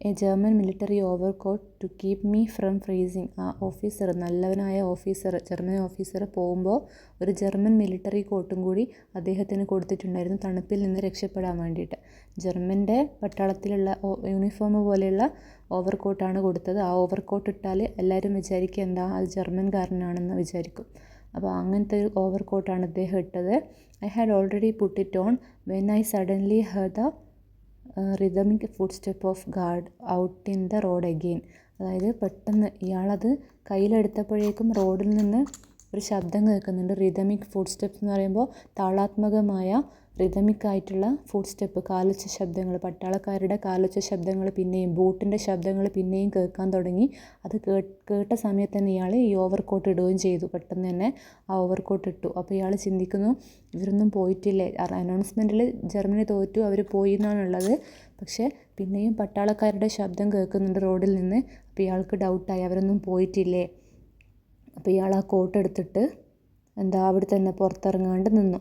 a German military overcoat to keep me from freezing. ആ ഓഫീസർ, നല്ലവനായ ഓഫീസർ, ജർമ്മൻ ഓഫീസർ പോകുമ്പോൾ ഒരു ജർമ്മൻ മിലിറ്ററി കോട്ടും കൂടി അദ്ദേഹത്തിന് കൊടുത്തിട്ടുണ്ടായിരുന്നു, തണുപ്പിൽ നിന്ന് രക്ഷപ്പെടാൻ വേണ്ടിയിട്ട്. ജർമ്മൻ്റെ പട്ടാളത്തിലുള്ള യൂണിഫോം പോലെയുള്ള ഓവർ കോട്ടാണ് കൊടുത്തത്. ആ ഓവർ കോട്ട് ഇട്ടാൽ എല്ലാവരും വിചാരിക്കുക എന്താ, അത് ജർമ്മൻകാരനാണെന്ന് വിചാരിക്കും. അപ്പോൾ അങ്ങനത്തെ ഒരു ഓവർ കോട്ടാണ് അദ്ദേഹം ഇട്ടത്. I had already put it on when I suddenly heard the rhythmic food step of guard out in the road again. അതായത് പെട്ടെന്ന് ഇയാളത് കയ്യിലെടുത്തപ്പോഴേക്കും റോഡിൽ നിന്ന് ഒരു ശബ്ദം കേൾക്കുന്നുണ്ട്. റിതമിക് ഫുഡ് സ്റ്റെപ്സ് എന്ന് പറയുമ്പോൾ താളാത്മകമായ റിതമിക്കായിട്ടുള്ള ഫുഡ് സ്റ്റെപ്പ്, കാലൊച്ച ശബ്ദങ്ങൾ, പട്ടാളക്കാരുടെ കാലൊച്ച ശബ്ദങ്ങൾ, പിന്നെയും ബൂട്ടിൻ്റെ ശബ്ദങ്ങൾ പിന്നെയും കേൾക്കാൻ തുടങ്ങി. അത് കേട്ട സമയത്ത് തന്നെ ഇയാൾ ഈ ഓവർ കോട്ട് ഇടുകയും ചെയ്തു. പെട്ടെന്ന് തന്നെ ആ ഓവർ കോട്ട് ഇട്ടു. അപ്പോൾ ഇയാൾ ചിന്തിക്കുന്നു, ഇവരൊന്നും പോയിട്ടില്ലേ, അനൗൺസ്മെൻറ്റിൽ ജർമ്മനി തോറ്റു, അവർ പോയി എന്നാണുള്ളത്. പക്ഷേ പിന്നെയും പട്ടാളക്കാരുടെ ശബ്ദം കേൾക്കുന്നുണ്ട് റോഡിൽ നിന്ന്. അപ്പോൾ ഇയാൾക്ക് ഡൗട്ടായി, അവരൊന്നും പോയിട്ടില്ലേ. അപ്പോൾ ഇയാൾ ആ കോട്ട് എടുത്തിട്ട് അവിടെ തന്നെ പുറത്തിറങ്ങാണ്ട് നിന്നു.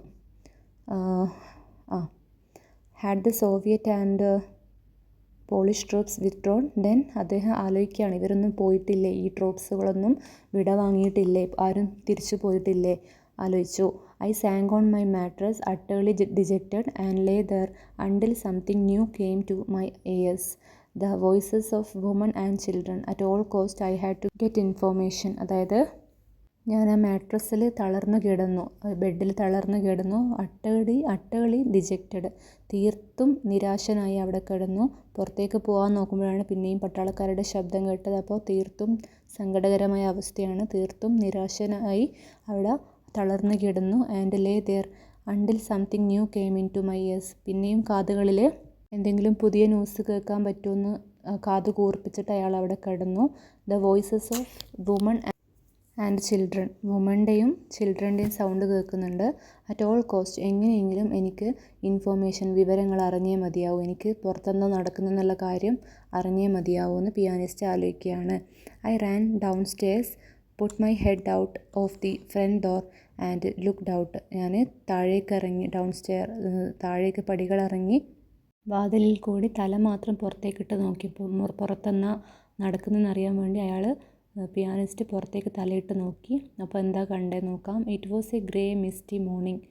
Had the Soviet and Polish troops withdrawn then. അദ്ദേഹം ആലോചിക്കുകയാണ്, ഇവരൊന്നും പോയിട്ടില്ലേ, ഈ ട്രൂപ്സുകളൊന്നും വിട വാങ്ങിയിട്ടില്ലേ, ആരും തിരിച്ചു പോയിട്ടില്ലേ ആലോചിച്ചു. I sank on my mattress utterly dejected and lay there until something new came to my ears. The voices of woman and children. At all cost I had to get information. അതായത് ഞാൻ ആ മാട്രസിൽ തളർന്നു കിടന്നു, ബെഡിൽ തളർന്നു കിടന്നു. അട്ടേർലി dejected, തീർത്തും നിരാശനായി അവിടെ കിടന്നു. പുറത്തേക്ക് പോകാൻ നോക്കുമ്പോഴാണ് പിന്നെയും പട്ടാളക്കാരുടെ ശബ്ദം കേട്ടത്. അപ്പോൾ തീർത്തും സങ്കടകരമായ അവസ്ഥയാണ്. തീർത്തും നിരാശനായി അവിടെ തളർന്നു കിടന്നു. And lay there until something new came in to my ears. പിന്നെയും കാതുകളിൽ എന്തെങ്കിലും പുതിയ ന്യൂസ് കേൾക്കാൻ പറ്റുമെന്ന് കാത് കൂർപ്പിച്ചിട്ട് അയാൾ അവിടെ കിടന്നു. The voices of woman and children. വുമൻ്റെയും ചിൽഡ്രൻ്റെയും സൗണ്ട് കേൾക്കുന്നുണ്ട്. അറ്റ് ഓൾ കോസ്റ്റ്, എങ്ങനെയെങ്കിലും എനിക്ക് ഇൻഫോർമേഷൻ, വിവരങ്ങൾ അറിഞ്ഞേ മതിയാവും, എനിക്ക് പുറത്തെന്തോ നടക്കുന്നെന്നുള്ള കാര്യം അറിഞ്ഞേ മതിയാവുമെന്ന് പിയാനിസ്റ്റ് ആലോചിക്കുകയാണ്. I ran downstairs, put my head out of the front door and looked out. ഞാൻ താഴേക്ക് പടികളിറങ്ങി വാതിലിൽ കൂടി തല മാത്രം പുറത്തേക്കിട്ട് നോക്കിയപ്പോൾ പുറത്തെന്നാ നടക്കുന്നതെന്നറിയാൻ വേണ്ടി പിയാനിസ്റ്റ് പുറത്തേക്ക് തലയിട്ട് നോക്കി. അപ്പോൾ എന്താ കണ്ടേ നോക്കാം. It was A grey misty morning.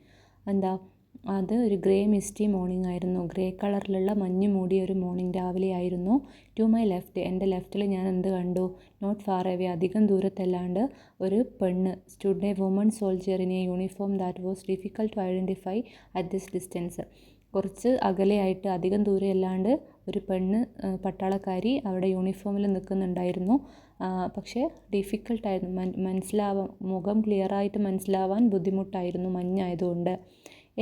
അത് ഒരു ഗ്രേ മിസ്റ്റി മോർണിംഗ് ആയിരുന്നു. ഗ്രേ കളറിലുള്ള മഞ്ഞ് മൂടിയ ഒരു മോർണിംഗ് രാവിലെ ആയിരുന്നു. ടു മൈ ലെഫ്റ്റ്, എൻ്റെ ലെഫ്റ്റിൽ ഞാൻ എന്ത് കണ്ടു? നോട്ട് ഫാർ അവേ, അധികം ദൂരത്തല്ലാണ്ട് ഒരു പെണ്ണ്. Stood a woman soldier in a uniform that was difficult to identify at this distance. കുറച്ച് അകലെയായിട്ട്, അധികം ദൂരെ അല്ലാണ്ട് ഒരു പെണ്ണ് പട്ടാളക്കാരി അവിടെ യൂണിഫോമിൽ നിൽക്കുന്നുണ്ടായിരുന്നു. പക്ഷേ ഡിഫിക്കൽട്ടായിരുന്നു, മനസ്സിലാവാൻ, മുഖം ക്ലിയറായിട്ട് മനസ്സിലാവാൻ ബുദ്ധിമുട്ടായിരുന്നു മഞ്ഞായതുകൊണ്ട്.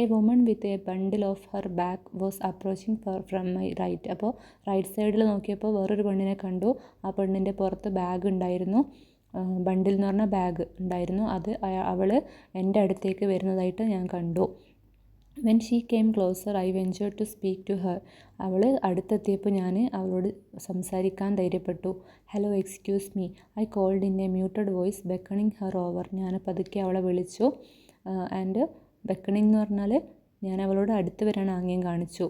A woman with a bundle of her back was approaching from my right. അപ്പോൾ റൈറ്റ് സൈഡിൽ നോക്കിയപ്പോൾ വേറൊരു പെണ്ണിനെ കണ്ടു. ആ പെണ്ണിൻ്റെ പുറത്ത് ബാഗ് ഉണ്ടായിരുന്നു, ബണ്ടിൽ എന്ന് പറഞ്ഞാൽ ബാഗ് ഉണ്ടായിരുന്നു. അത് അവൾ എൻ്റെ അടുത്തേക്ക് വരുന്നതായിട്ട് ഞാൻ കണ്ടു. When she came closer I ventured to speak to her. അവൾ അടുത്തെത്തിയപ്പോൾ ഞാൻ അവളോട് സംസാരിക്കാൻ ധൈര്യപ്പെട്ടു. Hello, excuse me, I called in a muted voice beckoning her over. ഞാൻ പതുക്കെ അവളെ വിളിച്ചു. ആൻഡ് ബെക്കണിങ് എന്ന് പറഞ്ഞാൽ ഞാൻ അവളോട് അടുത്ത് വരാൻ ആംഗ്യം കാണിച്ചു.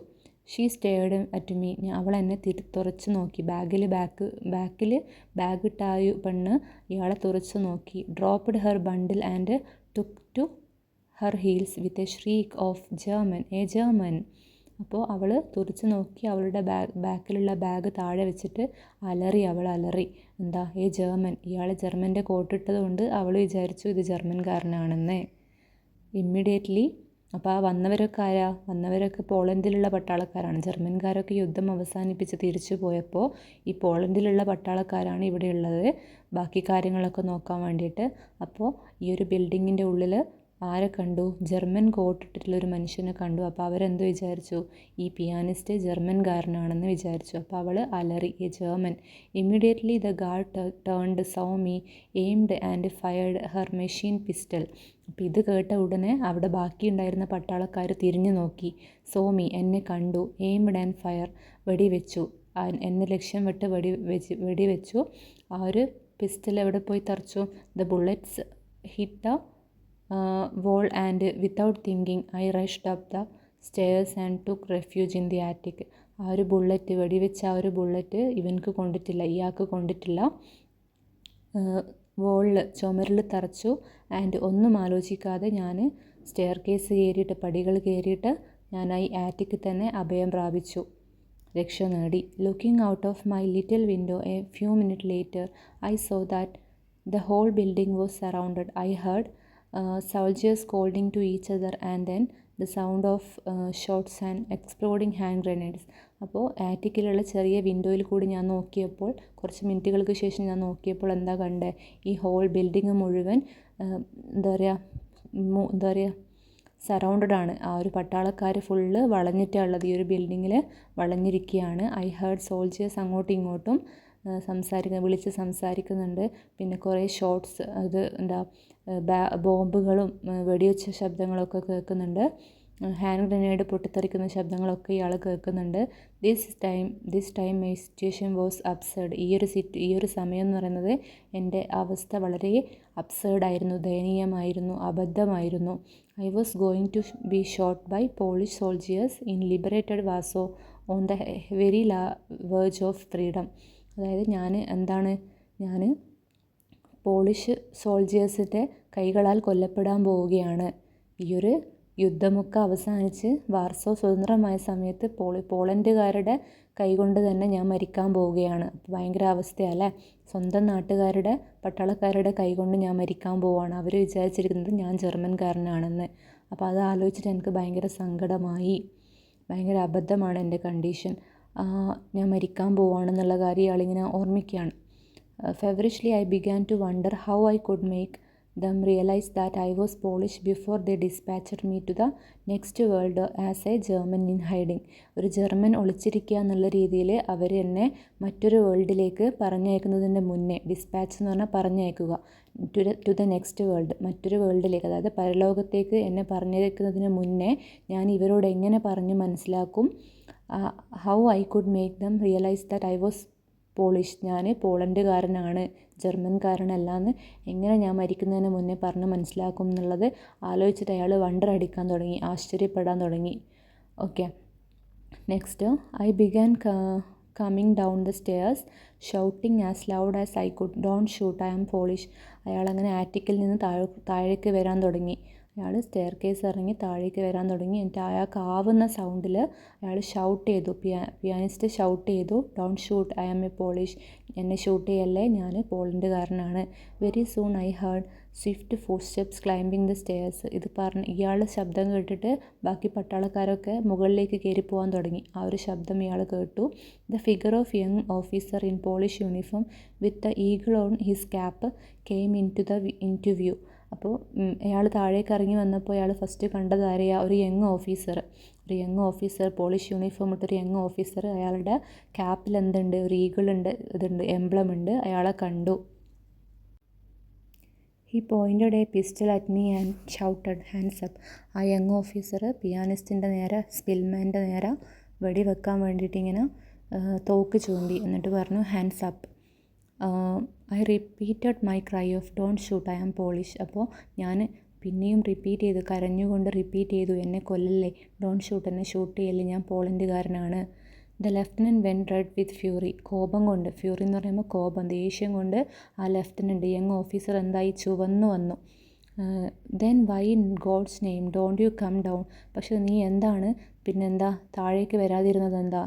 She stirred at me. അവൾ എന്നെ തുറച്ച് നോക്കി. ബാക്കിൽ ബാഗ് ഇട്ട ആ പെണ്ണ് ഇയാളെ തുറച്ച് നോക്കി. Dropped her bundle and took to her heels with a shriek of German. അപ്പോൾ അവൾ തുറച്ച് നോക്കി, അവളുടെ ബാക്കിലുള്ള ബാഗ് താഴെ വെച്ചിട്ട് അലറി. എന്താ? ജർമ്മൻ. ഇയാൾ ജർമ്മൻ്റെ കോട്ടിട്ടത് കൊണ്ട് അവൾ വിചാരിച്ചു ഇത് ജർമ്മൻകാരനാണെന്ന്. ഇമ്മീഡിയറ്റ്ലി, അപ്പോൾ ആ വന്നവരൊക്കെ പോളണ്ടിലുള്ള പട്ടാളക്കാരാണ്. ജർമ്മൻകാരൊക്കെ യുദ്ധം അവസാനിപ്പിച്ച് തിരിച്ചു പോയപ്പോൾ ഈ പോളണ്ടിലുള്ള പട്ടാളക്കാരാണ് ഇവിടെയുള്ളത്, ബാക്കി കാര്യങ്ങളൊക്കെ നോക്കാൻ വേണ്ടിയിട്ട്. അപ്പോൾ ഈ ഒരു ബിൽഡിങ്ങിൻ്റെ ഉള്ളിൽ ആരെ കണ്ടു? ജർമ്മൻ കോട്ടിട്ടുള്ളൊരു മനുഷ്യനെ കണ്ടു. അപ്പോൾ അവരെന്ത് വിചാരിച്ചു? ഈ പിയാനിസ്റ്റ് ജർമ്മൻകാരനാണെന്ന് വിചാരിച്ചു. അപ്പോൾ അവൾ അലറി, A German. Immediately the guard turned, so me, aimed and fired Har machine pistol. അപ്പോൾ ഇത് കേട്ട ഉടനെ അവിടെ ബാക്കിയുണ്ടായിരുന്ന പട്ടാളക്കാർ തിരിഞ്ഞു നോക്കി. സോമി, എന്നെ കണ്ടു. എയിംഡ് ആൻഡ് ഫയർ, വെടിവെച്ചു. എന്നെ ലക്ഷ്യം വിട്ട് വെടിവെച്ചു. ആ ഒരു പിസ്റ്റൽ എവിടെ പോയി തറച്ചു? The bullets hit the wall and without thinking I rushed up the stairs and took refuge in the attic. ആ ഒരു ബുള്ളറ്റ്, വെടിവെച്ച ആ ഒരു ബുള്ളറ്റ് ഇയാൾക്ക് കൊണ്ടിട്ടില്ല. വോളിൽ, ചുമരിൽ തറച്ചു. ആൻഡ് ഒന്നും ആലോചിക്കാതെ ഞാൻ സ്റ്റെയർ കേസ് കയറിയിട്ട്, പടികൾ കയറിയിട്ട് ഞാൻ ഈ ആറ്റിക്ക് തന്നെ അഭയം പ്രാപിച്ചു, രക്ഷ നേടി. Looking out of my little window a few minute later I saw that the whole building was surrounded. I heard soldiers calling to each other and then the sound of shots and exploding hand grenades. അപ്പോൾ ആറ്റിക്കിലുള്ള ചെറിയ വിൻഡോയിൽ കൂടി ഞാൻ നോക്കിയപ്പോൾ, കുറച്ച് മിനിറ്റുകൾക്ക് ശേഷം ഞാൻ നോക്കിയപ്പോൾ എന്താ കണ്ടേ? ഈ ഹോൾ ബിൽഡിങ് മുഴുവൻ എന്താ പറയുക സറൗണ്ടഡ് ആണ്. ആ ഒരു പട്ടാളക്കാർ ഫുള്ള് വളഞ്ഞിട്ടുള്ളത്, ഈ ഒരു ബിൽഡിങ്ങിൽ വളഞ്ഞിരിക്കുകയാണ്. ഐ ഹേർഡ് സോൾജിയേഴ്സ് അങ്ങോട്ടും ഇങ്ങോട്ടും വിളിച്ച് സംസാരിക്കുന്നുണ്ട്. പിന്നെ കുറേ ഷോട്ട്സ്, അത് എന്താ ബോംബുകളും വെടിവെച്ച ശബ്ദങ്ങളൊക്കെ കേൾക്കുന്നുണ്ട്. ഹാൻഡ് ഗ്രനേഡ് പൊട്ടിത്തെറിക്കുന്ന ശബ്ദങ്ങളൊക്കെ ഇയാൾ കേൾക്കുന്നുണ്ട്. This time my situation was absurd. ഈ ഒരു സമയം എന്ന് പറയുന്നത് എൻ്റെ അവസ്ഥ വളരെ അബ്സേർഡായിരുന്നു, ദയനീയമായിരുന്നു, അബദ്ധമായിരുന്നു. I was going to be shot by Polish soldiers in liberated Warsaw on the very verge of freedom. അതായത് ഞാൻ പോളിഷ് സോൾജിയേഴ്സിൻ്റെ കൈകളാൽ കൊല്ലപ്പെടാൻ പോവുകയാണ്. ഈ ഒരു യുദ്ധമൊക്കെ അവസാനിച്ച് വാർസോ സ്വതന്ത്രമായ സമയത്ത് പോളണ്ടുകാരുടെ കൈകൊണ്ട് തന്നെ ഞാൻ മരിക്കാൻ പോവുകയാണ്. ഭയങ്കര അവസ്ഥയല്ലേ? സ്വന്തം നാട്ടുകാരുടെ, പട്ടാളക്കാരുടെ കൈകൊണ്ട് ഞാൻ മരിക്കാൻ പോവുകയാണ്. അവർ വിചാരിച്ചിരിക്കുന്നത് ഞാൻ ജർമ്മൻകാരനാണെന്ന്. അപ്പോൾ അത് ആലോചിച്ചിട്ട് എനിക്ക് ഭയങ്കര സങ്കടമായി. ഭയങ്കര അബദ്ധമാണ് എൻ്റെ കണ്ടീഷൻ. ഞാൻ മരിക്കാൻ പോവുകയാണെന്നുള്ള കാര്യം ഇയാളിങ്ങനെ ഓർമ്മിക്കുകയാണ്. Feverishly I began to wonder how I could make them realize that I was Polish before they dispatched me to the next world as a German in hiding. ഒരു ജർമ്മൻ ഒളിച്ചിരിക്കുക എന്നുള്ള രീതിയിൽ അവർ എന്നെ മറ്റൊരു വേൾഡിലേക്ക് പറഞ്ഞയക്കുന്നതിൻ്റെ മുന്നേ, ഡിസ്പാച്ച് എന്ന് പറഞ്ഞാൽ പറഞ്ഞയക്കുക, ടു ദ നെക്സ്റ്റ് വേൾഡ്, മറ്റൊരു വേൾഡിലേക്ക്, അതായത് പരലോകത്തേക്ക് എന്നെ പറഞ്ഞയക്കുന്നതിന് മുന്നേ ഞാൻ ഇവരോട് എങ്ങനെ പറഞ്ഞ് മനസ്സിലാക്കും? How I could make them realise that I was polish, ഞാൻ പോളണ്ടുകാരനാണ്, ജർമ്മൻകാരനല്ലാന്ന് എങ്ങനെ ഞാൻ മരിക്കുന്നതിന് മുന്നേ പറഞ്ഞ് മനസ്സിലാക്കും എന്നുള്ളത് ആലോചിച്ചിട്ട് അയാൾ വണ്ടർ അടിക്കാൻ തുടങ്ങി, ആശ്ചര്യപ്പെടാൻ തുടങ്ങി. Okay, next I began coming down the stairs shouting as loud as I could, don't shoot, I am Polish. അയാളങ്ങനെ ആറ്റിക്കിൽ നിന്ന് താഴേക്ക് വരാൻ തുടങ്ങി. അയാൾ സ്റ്റെയർ കേസ് ഇറങ്ങി താഴേക്ക് വരാൻ തുടങ്ങി. എന്നിട്ട് അയാൾക്ക് ആവുന്ന സൗണ്ടിൽ അയാൾ ഷൗട്ട് ചെയ്തു, പിയാനിസ്റ്റ് ഷൗട്ട് ചെയ്തു, don't shoot, I am a Polish, എന്നെ ഷൂട്ട് ചെയ്യല്ലേ, ഞാൻ പോളണ്ടുകാരനാണ്. Very soon I heard swift footsteps climbing the stairs. ഇത് പറഞ്ഞ് ഇയാളുടെ ശബ്ദം കേട്ടിട്ട് ബാക്കി പട്ടാളക്കാരൊക്കെ മുകളിലേക്ക് കയറി പോകാൻ തുടങ്ങി. ആ ഒരു ശബ്ദം ഇയാൾ കേട്ടു. The figure of young officer in Polish uniform with the eagle on his cap came in to view. അപ്പോൾ അയാൾ താഴേക്ക് ഇറങ്ങി വന്നപ്പോൾ അയാൾ ഫസ്റ്റ് കണ്ടത് ആരെയാ? ഒരു യങ് ഓഫീസർ പോളിഷ് യൂണിഫോം ഇട്ടൊരു യങ് ഓഫീസർ. അയാളുടെ ക്യാപ്പിൽ എന്തുണ്ട്? ഒരു ഈഗിളുണ്ട്, ഇതുണ്ട്, എംബ്ലം ഉണ്ട്. അയാളെ കണ്ടു. He pointed A pistol at me and shouted hands up. ആ യങ് ഓഫീസർ പിയാനിസ്റ്റിൻ്റെ നേരെ, സ്പിൽമാൻ്റെ നേരെ വെടിവെക്കാൻ വേണ്ടിയിട്ട് ഇങ്ങനെ തോക്ക് ചൂണ്ടി. എന്നിട്ട് പറഞ്ഞു hands up. I repeated my cry of don't shoot, I am Polish. അപ്പോൾ ഞാൻ പിന്നെയും റിപ്പീറ്റ് ചെയ്തു, കരഞ്ഞുകൊണ്ട് റിപ്പീറ്റ് ചെയ്തു, എന്നെ കൊല്ലല്ലേ, ഡോണ്ട് ഷൂട്ട്, എന്നെ ഷൂട്ട് ചെയ്യല്ലേ, ഞാൻ പോളണ്ടുകാരനാണ്. The lieutenant went red with fury. കോപം കൊണ്ട്, ഫ്യൂറി എന്ന് പറയുമ്പോൾ കോപം, ദേഷ്യം കൊണ്ട് ആ ലെഫ്റ്റനൻറ്റ് യങ് ഓഫീസർ എന്തായി? ചുവന്നു വന്നു. Then why in God's name don't you come down. പക്ഷെ നീ എന്താണ് പിന്നെന്താ താഴേക്ക് വരാതിരുന്നത്? എന്താ?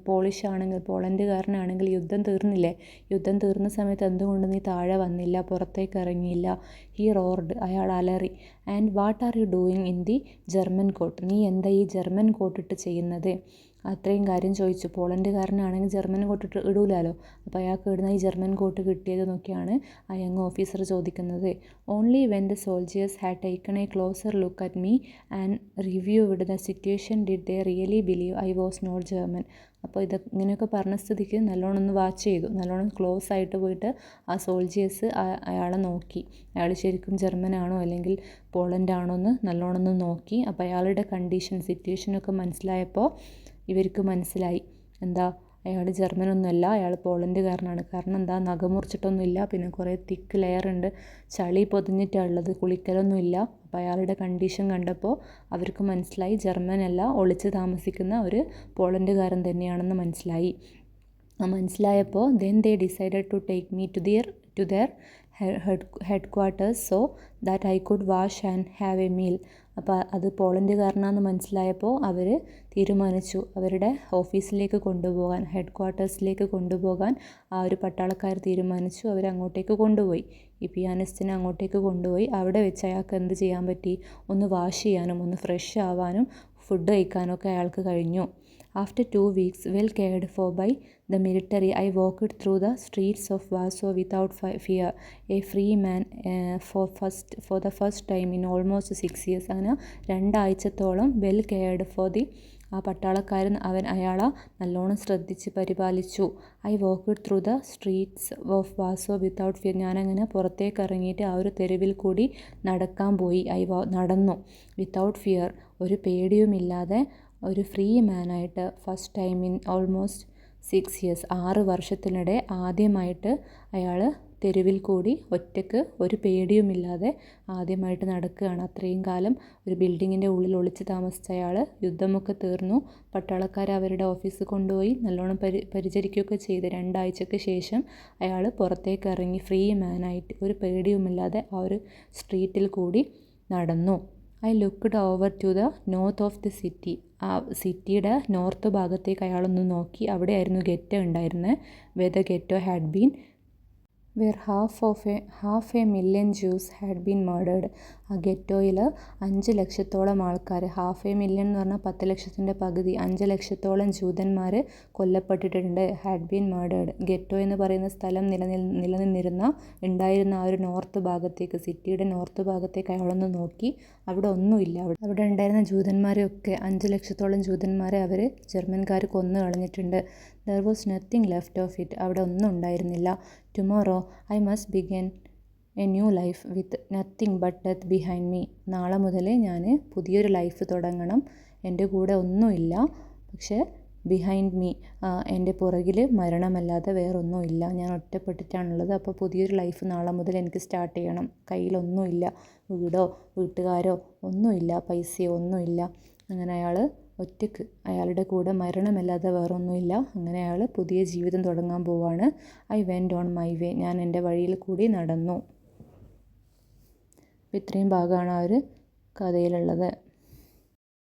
പോളിഷ് ആണെങ്കിൽ, പോളണ്ടുകാരനാണെങ്കിൽ യുദ്ധം തീർന്നില്ലേ? യുദ്ധം തീർന്ന സമയത്ത് എന്തുകൊണ്ട് നീ താഴെ വന്നില്ല, പുറത്തേക്ക് ഇറങ്ങിയില്ല? He roared. അയാൾ അലറി. And what are you doing in the German coat. നീ എന്താ ഈ ജർമ്മൻ കോട്ടിട്ട് ചെയ്യുന്നത്? അത്രയും കാര്യം ചോദിച്ചു. പോളണ്ടുകാരനാണെങ്കിൽ ജർമ്മൻ കോട്ട് ഇടൂലല്ലോ. അപ്പോൾ അയാൾക്ക് ഇടുന്ന ഈ ജർമ്മൻ കോട്ട് കിട്ടിയത് നോക്കിയാണ് ആ യങ് ഓഫീസർ ചോദിക്കുന്നത്. Only when the soldiers had taken a closer look at me and reviewed the situation did they really believe I was not German. അപ്പോൾ ഇങ്ങനെയൊക്കെ പറഞ്ഞ സ്ഥിതിക്ക് നല്ലോണം ഒന്ന് വാച്ച് ചെയ്തു, നല്ലോണം ക്ലോസ് ആയിട്ട് പോയിട്ട് ആ സോൾജിയേഴ്സ് അയാളെ നോക്കി. അയാൾ ശരിക്കും ജർമ്മനാണോ അല്ലെങ്കിൽ പോളണ്ട് ആണോ എന്ന് നല്ലോണം ഒന്ന് നോക്കി. അപ്പോൾ അയാളുടെ കണ്ടീഷൻ, സിറ്റുവേഷനൊക്കെ മനസ്സിലായപ്പോൾ ഇവർക്ക് മനസ്സിലായി എന്താ, അയാൾ ജർമ്മനൊന്നുമല്ല, അയാൾ പോളണ്ടുകാരനാണ്. കാരണം എന്താ, നഖം മുറിച്ചിട്ടൊന്നുമില്ല, പിന്നെ കുറേ തിക്ക് ലെയർ ഉണ്ട്, ചളി പൊതിഞ്ഞിട്ടാണ് ഉള്ളത്, കുളിക്കലൊന്നുമില്ല. അപ്പോൾ അയാളുടെ കണ്ടീഷൻ കണ്ടപ്പോൾ അവർക്ക് മനസ്സിലായി ജർമ്മനല്ല, ഒളിച്ച് താമസിക്കുന്ന ഒരു പോളണ്ടുകാരൻ തന്നെയാണെന്ന് മനസ്സിലായി. മനസ്സിലായപ്പോൾ then they decided to take me to their headquarters so that I could wash and have a meal. അപ്പോൾ അത് പോളണ്ടുകാരനാണെന്ന് മനസ്സിലായപ്പോൾ അവർ തീരുമാനിച്ചു അവരുടെ ഓഫീസിലേക്ക് കൊണ്ടുപോകാൻ, ഹെഡ് ക്വാർട്ടേഴ്സിലേക്ക് കൊണ്ടുപോകാൻ ആ ഒരു പട്ടാളക്കാർ തീരുമാനിച്ചു. അവരങ്ങോട്ടേക്ക് കൊണ്ടുപോയി, ഈ പിയാനിസ്റ്റിനെ അങ്ങോട്ടേക്ക് കൊണ്ടുപോയി. അവിടെ വെച്ച് അയാൾക്ക് എന്ത് ചെയ്യാൻ പറ്റി? ഒന്ന് വാഷ് ചെയ്യാനും ഒന്ന് ഫ്രഷ് ആവാനും ഫുഡ് കഴിക്കാനൊക്കെ അയാൾക്ക് കഴിഞ്ഞു. After 2 weeks, well cared for by the military, I walked through the streets of Warsaw without fear, a free man for the first time in almost 6 years. അങ്ങനെ 2 ആഴ്ചത്തോളം വെൽ കെയർഡ് ഫോർ ദി, ആ പട്ടാളക്കാരൻ അയാളെ നല്ലോണം ശ്രദ്ധിച്ച് പരിപാലിച്ചു. I walked through the streets of Warsaw without fear. ഞാനങ്ങനെ പുറത്തേക്ക് ഇറങ്ങിയിട്ട് ആ ഒരു തെരുവിൽ കൂടി നടക്കാൻ പോയി. നടന്നു. വിത്തൗട്ട് ഫിയർ, ഒരു പേടിയുമില്ലാതെ, ഒരു ഫ്രീ മാനായിട്ട്. First time in almost 6 years, 6 വർഷത്തിനിടെ ആദ്യമായിട്ട് അയാൾ തെരുവിൽ കൂടി ഒറ്റയ്ക്ക് ഒരു പേടിയുമില്ലാതെ ആദ്യമായിട്ട് നടക്കുകയാണ്. അത്രയും കാലം ഒരു ബിൽഡിങ്ങിൻ്റെ ഉള്ളിൽ ഒളിച്ച് താമസിച്ച അയാൾ, യുദ്ധമൊക്കെ തീർന്നു, പട്ടാളക്കാർ അവരുടെ ഓഫീസിൽ കൊണ്ടുപോയി നല്ലോണം പരിചരിക്കുകയൊക്കെ ചെയ്ത് 2 ആഴ്ചയ്ക്ക് ശേഷം അയാൾ പുറത്തേക്ക് ഇറങ്ങി ഫ്രീ മാനായിട്ട്, ഒരു പേടിയുമില്ലാതെ ആ ഒരു സ്ട്രീറ്റിൽ കൂടി നടന്നു. I looked over to the north of the city. ആ സിറ്റിയുടെ നോർത്ത് ഭാഗത്തേക്ക് അയാളൊന്ന് നോക്കി. അവിടെയായിരുന്നു ഗെറ്റോ ഉണ്ടായിരുന്നത്. Where the ghetto had been where half a million Jews had been murdered. ആ ഗെറ്റോയിൽ 5 ലക്ഷത്തോളം ആൾക്കാർ, ഹാഫ് എ മില്യൺ എന്ന് പറഞ്ഞാൽ 10 ലക്ഷത്തിൻ്റെ പകുതി, 5 ലക്ഷത്തോളം ജൂതന്മാർ കൊല്ലപ്പെട്ടിട്ടുണ്ട്. Had been murdered. ഗെറ്റോ എന്ന് പറയുന്ന സ്ഥലം ഉണ്ടായിരുന്ന ആ ഒരു നോർത്ത് ഭാഗത്തേക്ക്, സിറ്റിയുടെ നോർത്ത് ഭാഗത്തേക്ക് അയാളൊന്ന് നോക്കി. അവിടെ ഒന്നുമില്ല. അവിടെ ഉണ്ടായിരുന്ന ജൂതന്മാരെയൊക്കെ, 5 ലക്ഷത്തോളം ജൂതന്മാരെ അവർ ജർമ്മൻകാർ കൊന്നു കളഞ്ഞിട്ടുണ്ട്. There was nothing left of it. അവിടെ ഒന്നും ഉണ്ടായിരുന്നില്ല. Tomorrow I must begin a new life with nothing but death behind me. നാളെ മുതൽ ഞാൻ പുതിയൊരു ലൈഫ് തുടങ്ങണം. എൻ്റെ കൂടെ ഒന്നുമില്ല, പക്ഷേ ബിഹൈൻഡ് മീ, എൻ്റെ പുറകിൽ മരണമല്ലാതെ വേറൊന്നുമില്ല. ഞാൻ ഒറ്റപ്പെട്ടിട്ടാണുള്ളത്. അപ്പോൾ പുതിയൊരു ലൈഫ് നാളെ മുതൽ എനിക്ക് സ്റ്റാർട്ട് ചെയ്യണം. കയ്യിലൊന്നുമില്ല, വീടോ വീട്ടുകാരോ ഒന്നുമില്ല, പൈസയോ ഒന്നുമില്ല. അങ്ങനെ അയാൾ ഒറ്റയ്ക്ക്, അയാളുടെ കൂടെ മരണമല്ലാതെ വേറൊന്നുമില്ല. അങ്ങനെ അയാൾ പുതിയ ജീവിതം തുടങ്ങാൻ പോവാണ്. I went on my way. ഞാൻ എൻ്റെ വഴിയിൽ കൂടി നടന്നു. ഇത്രയും ഭാഗമാണ് ആ ഒരു കഥയിലുള്ളത്.